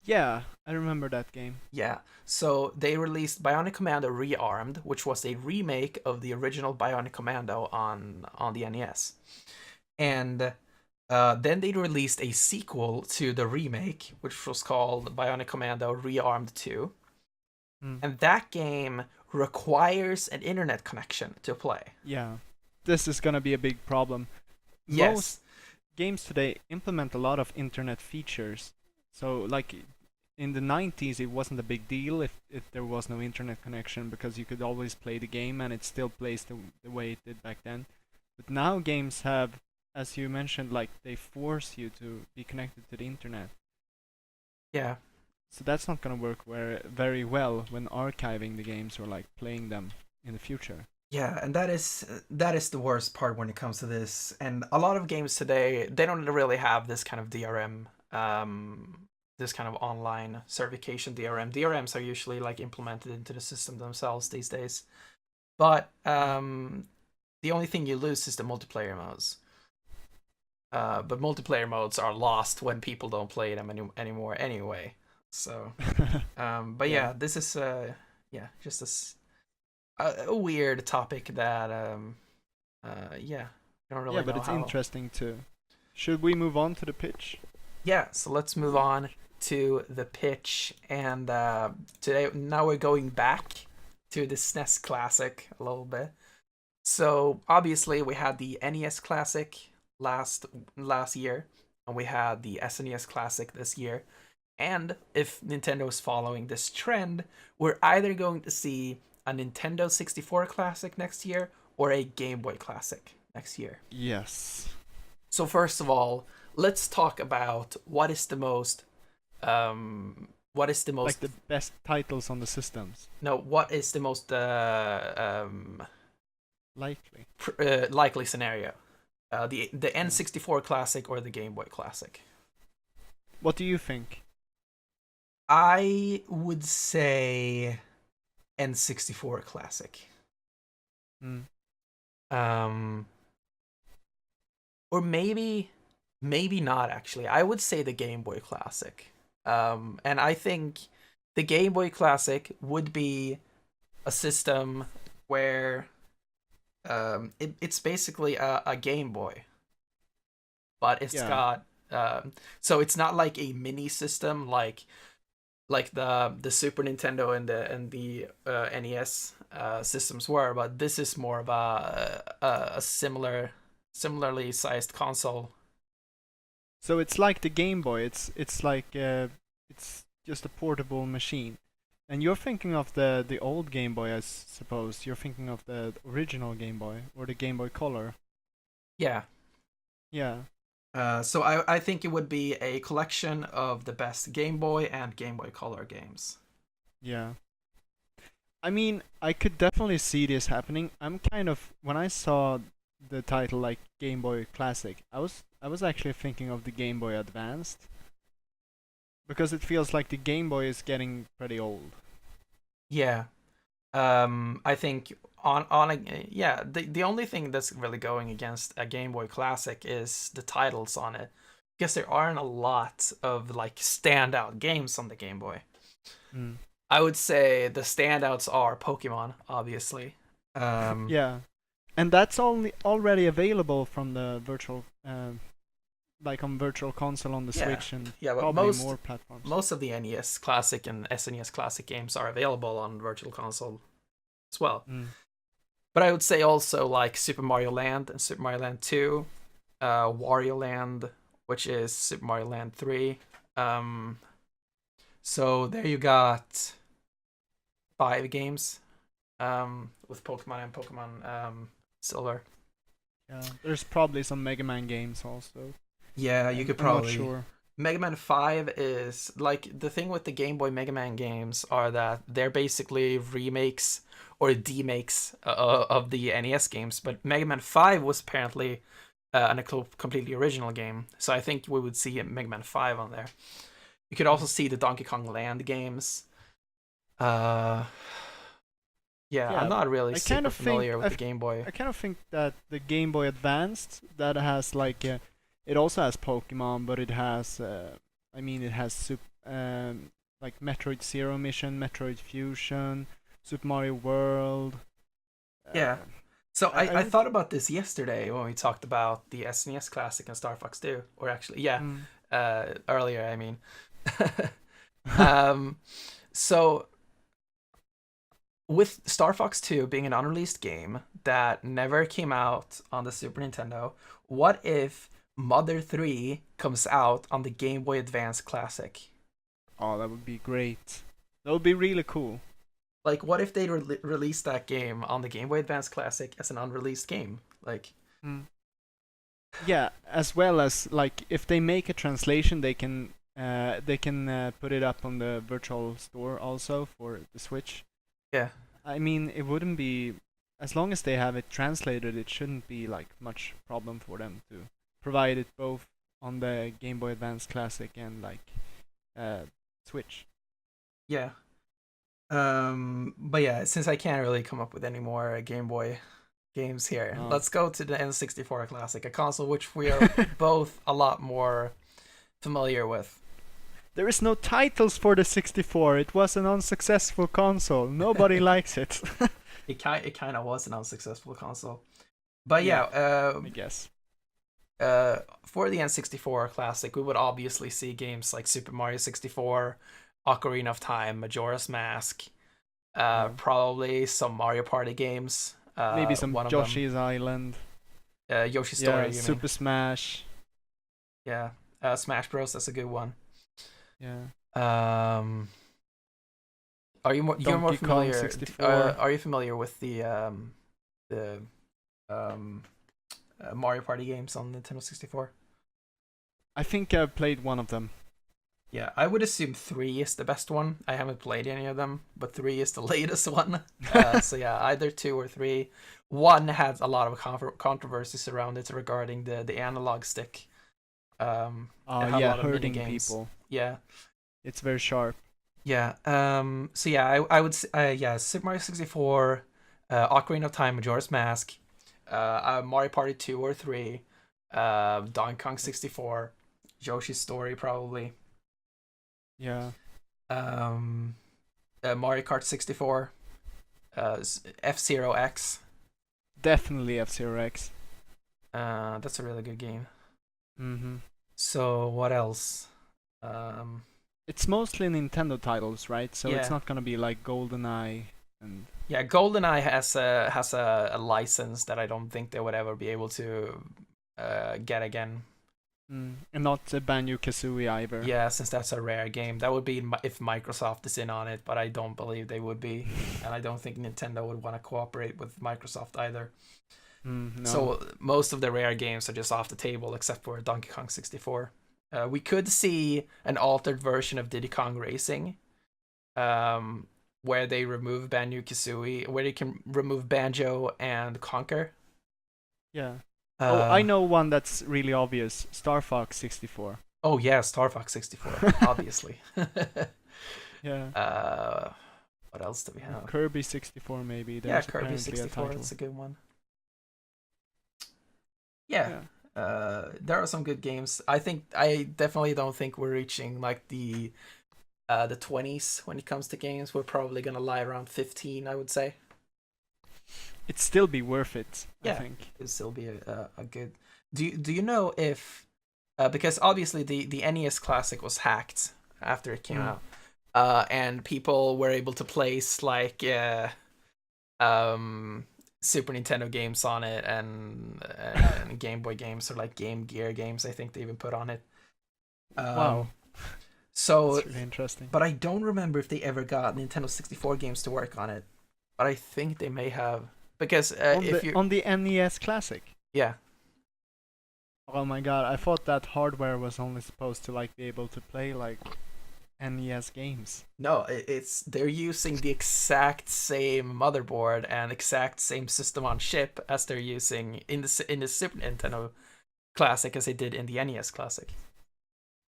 yeah, I remember that game. Yeah. So they released Bionic Commando Rearmed, which was a remake of the original Bionic Commando on the NES. And then they released a sequel to the remake, which was called Bionic Commando Rearmed 2. Mm. And that game requires an internet connection to play. Yeah, this is gonna be a big problem. Most Yes. games today implement a lot of internet features. So like in the 90s it wasn't a big deal if there was no internet connection because you could always play the game and it still plays the way it did back then. But now games have, as you mentioned, like they force you to be connected to the internet. Yeah. So that's not gonna work very well when archiving the games or like playing them in the future. Yeah, and that is the worst part when it comes to this. And a lot of games today, they don't really have this kind of DRM, this kind of online certification DRM. DRMs are usually like implemented into the system themselves these days. But Mm. the only thing you lose is the multiplayer modes. But multiplayer modes are lost when people don't play them anymore anyway. So, but Yeah. yeah, this is yeah, just a weird topic that yeah, I don't Yeah, really but know it's how. interesting too. Should we move on to the pitch? Yeah, so let's move on to the pitch, and today now we're going back to the SNES Classic a little bit. So obviously we had the NES Classic last year, and we had the SNES Classic this year. And if Nintendo is following this trend, we're either going to see a Nintendo 64 Classic next year or a Game Boy Classic next year. Yes. So first of all, let's talk about what what is the most like the best titles on the systems? No, what is the most likely likely scenario? The N64 Classic or the Game Boy Classic? What do you think? I would say N64 Classic. Or maybe not actually. I would say the Game Boy Classic. And I think the Game Boy Classic would be a system where it's basically a Game Boy, but it's got so it's not like a mini system like the Super Nintendo and the NES systems were, but this is more of a similarly sized console. So it's like the Game Boy. It's like it's just a portable machine. And you're thinking of the old Game Boy, I suppose. You're thinking of the original Game Boy or the Game Boy Color. Yeah. Yeah. So I think it would be a collection of the best Game Boy and Game Boy Color games. Yeah. I mean, I could definitely see this happening. I'm kind of, when I saw the title like Game Boy Classic, I was actually thinking of the Game Boy Advanced, because it feels like the Game Boy is getting pretty old. Yeah. I think the only thing that's really going against a Game Boy Classic is the titles on it, because there aren't a lot of like standout games on the Game Boy. I would say the standouts are Pokemon, obviously. Yeah, and that's already available from the virtual, like on Virtual Console on the Switch and probably more platforms. Most of the NES Classic and SNES Classic games are available on Virtual Console as well. But I would say also like Super Mario Land and Super Mario Land 2, Wario Land, which is Super Mario Land 3. So there you got 5 games with Pokemon and Pokemon Silver. Yeah, there's probably some Mega Man games also. Yeah, you could probably. I'm not sure. Mega Man 5 is like the thing with the Game Boy Mega Man games are that they're basically remakes or demakes of the NES games, but Mega Man 5 was apparently a completely original game, so I think we would see Mega Man 5 on there. You could also see the Donkey Kong Land games. Yeah, I'm not really super familiar with the Game Boy. I kind of think that the Game Boy Advanced, that has like it also has Pokemon, but it has it has like Metroid Zero Mission, Metroid Fusion, Super Mario World. Yeah. So I thought about this yesterday when we talked about the SNES Classic and Star Fox 2, or actually earlier, I mean. So with Star Fox 2 being an unreleased game that never came out on the Super Nintendo, what if Mother 3 comes out on the Game Boy Advance Classic? Oh, that would be great. That would be really cool. Like, what if they released that game on the Game Boy Advance Classic as an unreleased game? Like, yeah, as well as like if they make a translation, they can put it up on the virtual store also for the Switch. Yeah. I mean, it wouldn't be, as long as they have it translated, it shouldn't be like much problem for them to provide it both on the Game Boy Advance Classic and like Switch. Yeah. But yeah, since I can't really come up with any more Game Boy games here, let's go to the N64 Classic, a console which we are both a lot more familiar with. There is no titles for the 64. It was an unsuccessful console. Nobody likes it. It kind of was an unsuccessful console. But yeah, I guess. For the N64 Classic, we would obviously see games like Super Mario 64, Ocarina of Time, Majora's Mask, probably some Mario Party games. Maybe some Yoshi's Island. Yoshi's Story, you Super Smash. Yeah, Smash Bros. That's a good one. Yeah. Are you more familiar? 64. Are you familiar with the Mario Party games on Nintendo 64? I think I played one of them. Yeah, I would assume 3 is the best one. I haven't played any of them, but 3 is the latest one. So yeah, either 2 or 3. 1 has a lot of controversies around it regarding the analog stick. Oh It had a yeah, lot of mini hurting games. people. Yeah. It's very sharp. Yeah. So yeah, I would yeah, Super Mario 64, Ocarina of Time, Majora's Mask, Mario Party 2 or 3, Donkey Kong 64, Yoshi's Story probably. Yeah. Um, Mario Kart 64, F-Zero X. Definitely F-Zero X. That's a really good game. Mm-hmm. So what else? It's mostly Nintendo titles, right? So it's Yeah. not gonna be like GoldenEye and Yeah, GoldenEye has a license that I don't think they would ever be able to get again. and not Banjo-Kazooie either. Yeah, since that's a rare game. That would be if Microsoft is in on it, but I don't believe they would be. And I don't think Nintendo would want to cooperate with Microsoft either. No. So most of the rare games are just off the table, except for Donkey Kong 64. We could see an altered version of Diddy Kong Racing, where they remove Banjo-Kazooie, where they can remove Banjo and Conker. Yeah. I know one that's really obvious. Star Fox 64. Oh yeah, Star Fox 64, obviously. Yeah. What else do we have? Kirby 64 maybe. Yeah, Kirby 64. That's a good one. Yeah. There are some good games. I definitely don't think we're reaching like the 20s when it comes to games. We're probably gonna lie around 15, I would say. It'd still be worth it. Yeah, I think it'd still be a good. Do you know if because obviously the NES Classic was hacked after it came out, and people were able to place like Super Nintendo games on it and Game Boy games or like Game Gear games. I think they even put on it. Wow. So that's really interesting. But I don't remember if they ever got Nintendo 64 games to work on it. But I think they may have because on the NES Classic. Yeah. Oh my god! I thought that hardware was only supposed to like be able to play like NES games. No, they're using the exact same motherboard and exact same system on chip as they're using in the Super Nintendo Classic as they did in the NES Classic.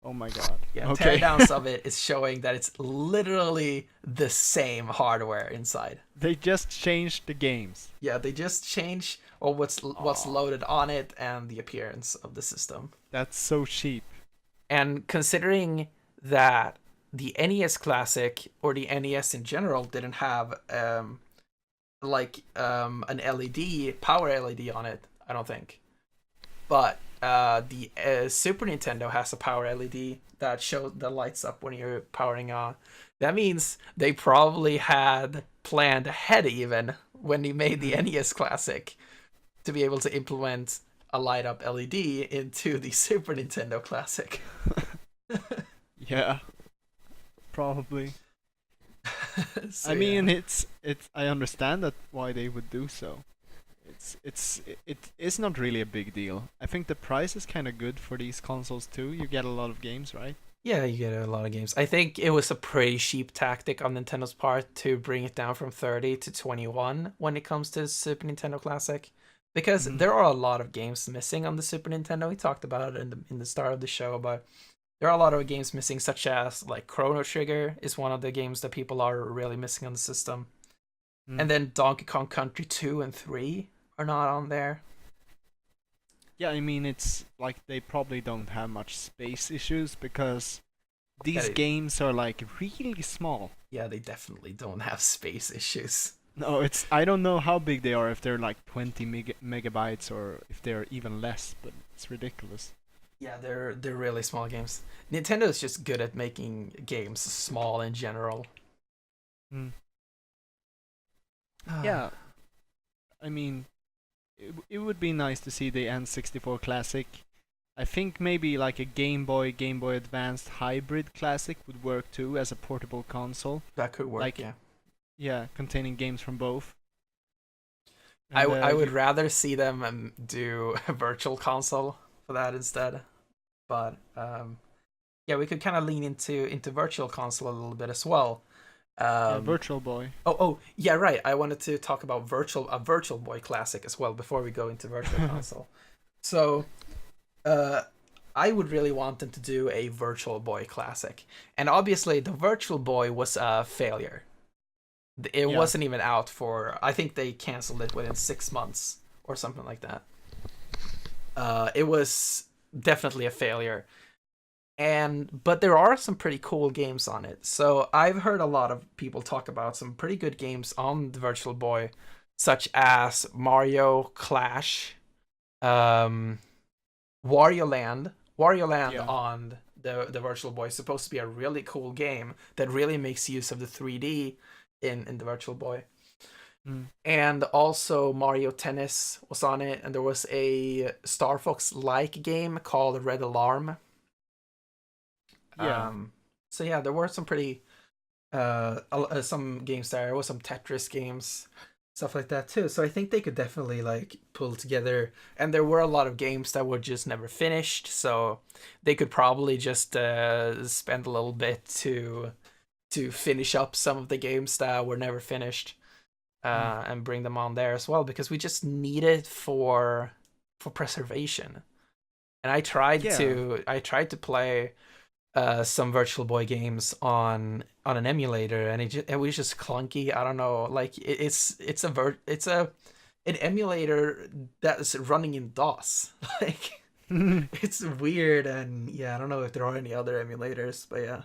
Oh my god. Yeah, okay. Teardowns of it is showing that it's literally the same hardware inside. They just changed the games. Yeah, they just change what's loaded on it and the appearance of the system. That's so cheap. And considering that the NES Classic or the NES in general didn't have an LED, power LED on it, I don't think. But the Super Nintendo has a power LED that lights up when you're powering on. That means they probably had planned ahead even when they made the NES Classic to be able to implement a light up LED into the Super Nintendo Classic. Yeah, probably. So, I mean, it's I understand that why they would do so. It's not really a big deal. I think the price is kind of good for these consoles too. You get a lot of games, right? Yeah, you get a lot of games. I think it was a pretty cheap tactic on Nintendo's part to bring it down from 30 to 21 when it comes to Super Nintendo Classic, because there are a lot of games missing on the Super Nintendo. We talked about it in the start of the show, but there are a lot of games missing, such as like Chrono Trigger is one of the games that people are really missing on the system, and then Donkey Kong Country 2 and 3 are not on there. Yeah, I mean, it's like they probably don't have much space issues because these games are like really small. Yeah, they definitely don't have space issues. No, I don't know how big they are, if they're like 20 megabytes or if they're even less, but it's ridiculous. Yeah, they're really small games. Nintendo is just good at making games small in general. Yeah, I mean, it would be nice to see the N64 Classic. I think maybe like a Game Boy Advanced hybrid Classic would work too as a portable console. That could work, like, yeah. Yeah, containing games from both. I would rather see them do a virtual console for that instead. But Yeah, we could kind of lean into Virtual Console a little bit as well. Yeah, Virtual Boy. Oh, yeah, right. I wanted to talk about Virtual Boy Classic as well before we go into Virtual Console. So, uh, I would really want them to do a Virtual Boy Classic, and obviously the Virtual Boy was a failure. It Yeah. wasn't even out for. I think they canceled it within 6 months or something like that. It was definitely a failure. But there are some pretty cool games on it. So I've heard a lot of people talk about some pretty good games on the Virtual Boy, such as Mario Clash, um, Wario Land. Wario Land Yeah. on the Virtual Boy is supposed to be a really cool game that really makes use of the 3D in the Virtual Boy. And also Mario Tennis was on it, and there was a Star Fox-like game called Red Alarm. Yeah. So yeah, there were some pretty some games there. There was some Tetris games, stuff like that too. So I think they could definitely like pull together. And there were a lot of games that were just never finished, so they could probably just spend a little bit to finish up some of the games that were never finished, and bring them on there as well, because we just need it for preservation. And I tried to play some Virtual Boy games on an emulator, and it was just clunky. I don't know, like it's an emulator that's running in DOS. Like it's weird, and yeah, I don't know if there are any other emulators, but yeah,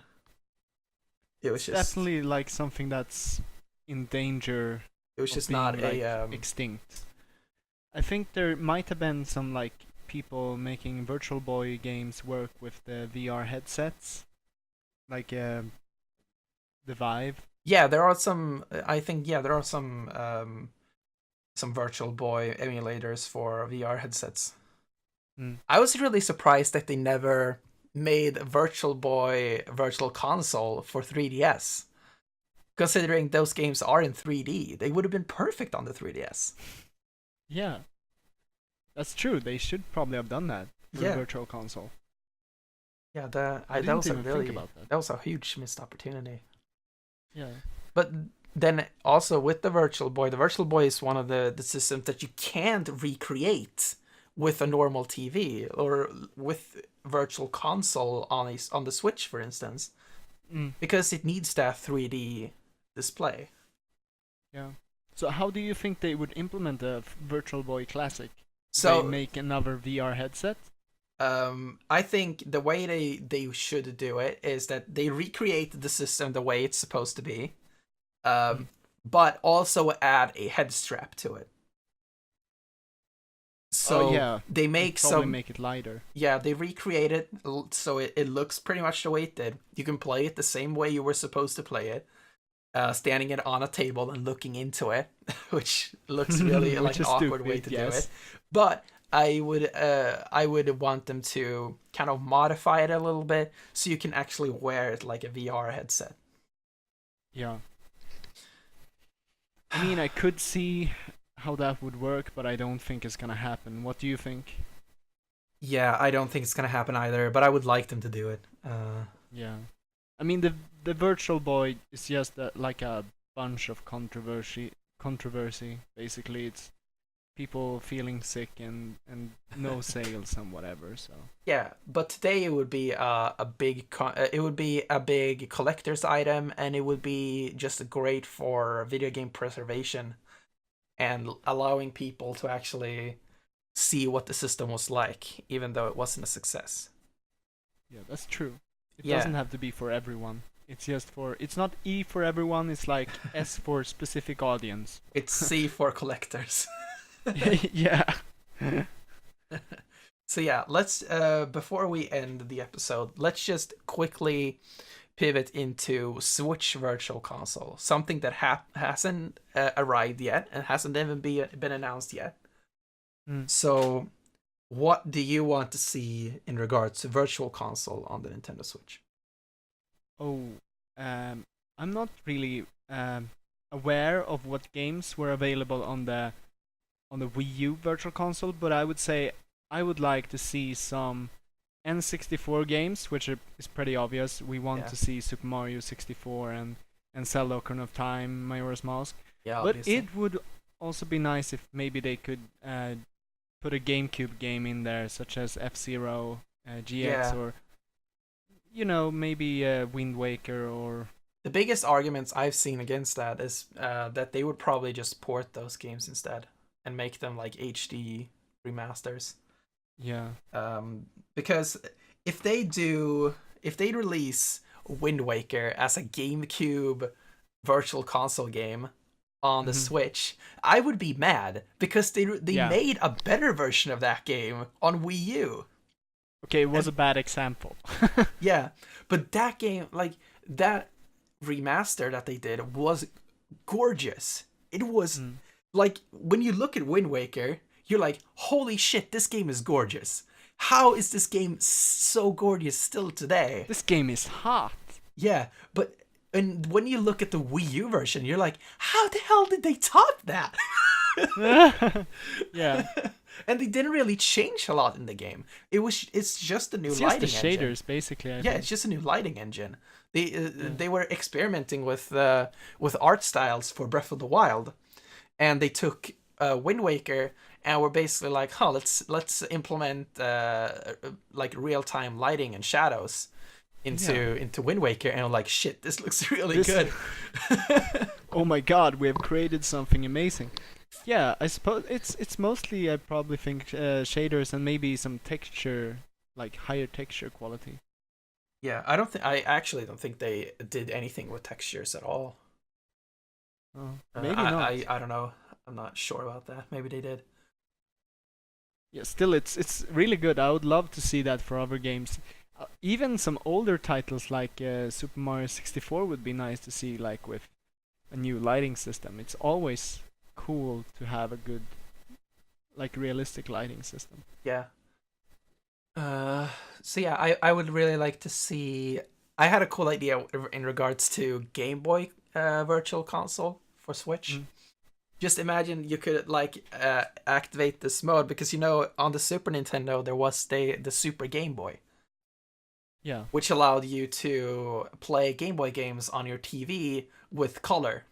it was It's just definitely like something that's in danger it was of just being not like a extinct. I think there might have been some like people making Virtual Boy games work with the VR headsets, like the Vive. yeah. There are some. I think there are some Virtual Boy emulators for VR headsets. I was really surprised that they never made Virtual Boy Virtual Console for 3DS. Considering those games are in 3D, they would have been perfect on the 3DS. Yeah, that's true. They should probably have done that for a Yeah, Virtual Console. yeah. I That didn't was a even think about that. that was a huge missed opportunity. Yeah. But then also with the Virtual Boy is one of the systems that you can't recreate with a normal TV or with Virtual Console on the Switch, for instance, because it needs that 3D display. Yeah. So how do you think they would implement the Virtual Boy Classic? They So make another VR headset? I think the way they should do it is that they recreate the system the way it's supposed to be, but also add a head strap to it. Oh So yeah. they And make probably some, make it lighter. yeah, they recreate it so it looks pretty much the way it did. You can play it the same way you were supposed to play it, standing it on a table and looking into it, which looks really like Which an is awkward way stupid, to do yes. it. But I would want them to kind of modify it a little bit so you can actually wear it like a VR headset. Yeah. I mean, I could see how that would work, but I don't think it's gonna happen. What do you think? Yeah, I don't think it's gonna happen either, but I would like them to do it. Yeah. I mean, the Virtual Boy is just like a bunch of controversy. Basically, it's people feeling sick and no sales and whatever. So Yeah, but today it would be it would be a big collector's item, and it would be just great for video game preservation and allowing people to actually see what the system was like, even though it wasn't a success. yeah, that's true. It Yeah, doesn't have to be for everyone. It's just for. It's not E for everyone. It's like S for specific audience. it's C for collectors. Yeah. So yeah, let's before we end the episode, let's just quickly pivot into Switch Virtual Console, something that hasn't arrived yet and hasn't even been announced yet. So, what do you want to see in regards to Virtual Console on the Nintendo Switch? Oh, I'm not really aware of what games were available on the Wii U Virtual Console, but I would say I would like to see some N64 games, which is pretty obvious. We want to see Super Mario 64 and Zelda Ocarina of Time, Majora's Mask. Yeah, but obviously. it would also be nice if maybe they could put a GameCube game in there, such as F-Zero, GX, or maybe Wind Waker or. The biggest arguments I've seen against that is that they would probably just port those games instead and make them like HD remasters. Yeah. Because if they release Wind Waker as a GameCube virtual console game on the Switch, I would be mad because they made a better version of that game on Wii U. Okay, it was a bad example. Yeah, but that game, like that remaster that they did, was gorgeous. It was like, when you look at Wind Waker, you're like, holy shit, this game is gorgeous. How is this game so gorgeous still today? This game is hot. Yeah, but when you look at the Wii U version, you're like, how the hell did they top that? Yeah. And they didn't really change a lot in the game. It's just a new lighting engine. It's just the shaders, basically. I think. It's just a new lighting engine. They were experimenting with art styles for Breath of the Wild, and they took Wind Waker and were basically like, let's implement like real-time lighting and shadows into Wind Waker, and I'm like, shit, this looks really good. Oh my god, we have created something amazing. Yeah, I suppose it's mostly, I probably think, shaders and maybe some texture, like higher texture quality. Yeah, I actually don't think they did anything with textures at all. Oh, maybe not. I don't know. I'm not sure about that. Maybe they did. Yeah, still, it's really good. I would love to see that for other games. Even some older titles like Super Mario 64 would be nice to see, like with a new lighting system. It's always cool to have a good, like, realistic lighting system. Yeah. So yeah, I would really like to see. I had a cool idea in regards to Game Boy Virtual Console for Switch. Just imagine you could like activate this mode, because on the Super Nintendo there was the Super Game Boy. Yeah. Which allowed you to play Game Boy games on your TV with color.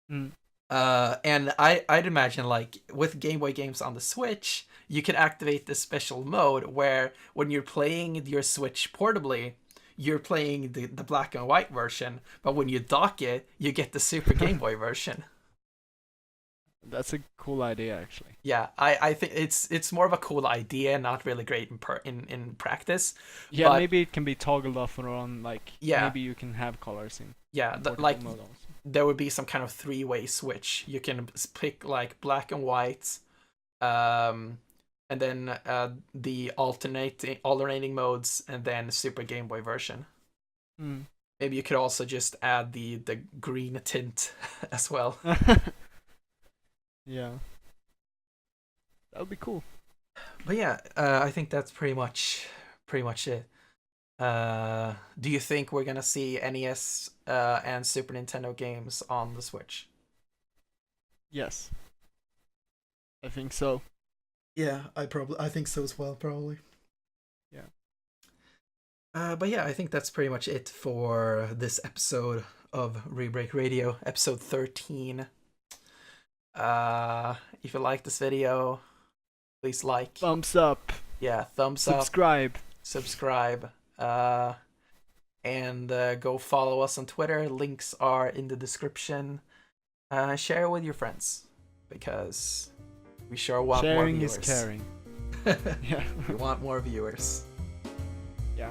And I'd imagine, like, with Game Boy games on the Switch, you could activate this special mode where when you're playing your Switch portably, you're playing the black and white version, but when you dock it, you get the Super Game Boy version. That's a cool idea, actually. Yeah, I think it's more of a cool idea, not really great in practice. Yeah, but maybe it can be toggled off or on, like, yeah. Maybe you can have colors in. Yeah, like mode also. There would be some kind of three-way switch. You can pick like black and white, and then the alternating modes, and then Super Game Boy version. Maybe you could also just add the green tint as well. Yeah, that would be cool. But yeah, I think that's pretty much it. Do you think we're gonna see NES and Super Nintendo games on the Switch? Yes, I think so. Yeah, I think so as well, probably. Yeah. But yeah, I think that's pretty much it for this episode of Rebreak Radio, episode 13. If you like this video, please like. Thumbs up. Yeah, thumbs up. Subscribe. And go follow us on Twitter. Links are in the description. Share with your friends, because we sure want more viewers. Sharing is caring. Yeah. We want more viewers. Yeah.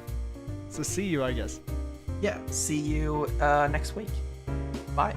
So see you, I guess. Yeah, see you next week. Bye.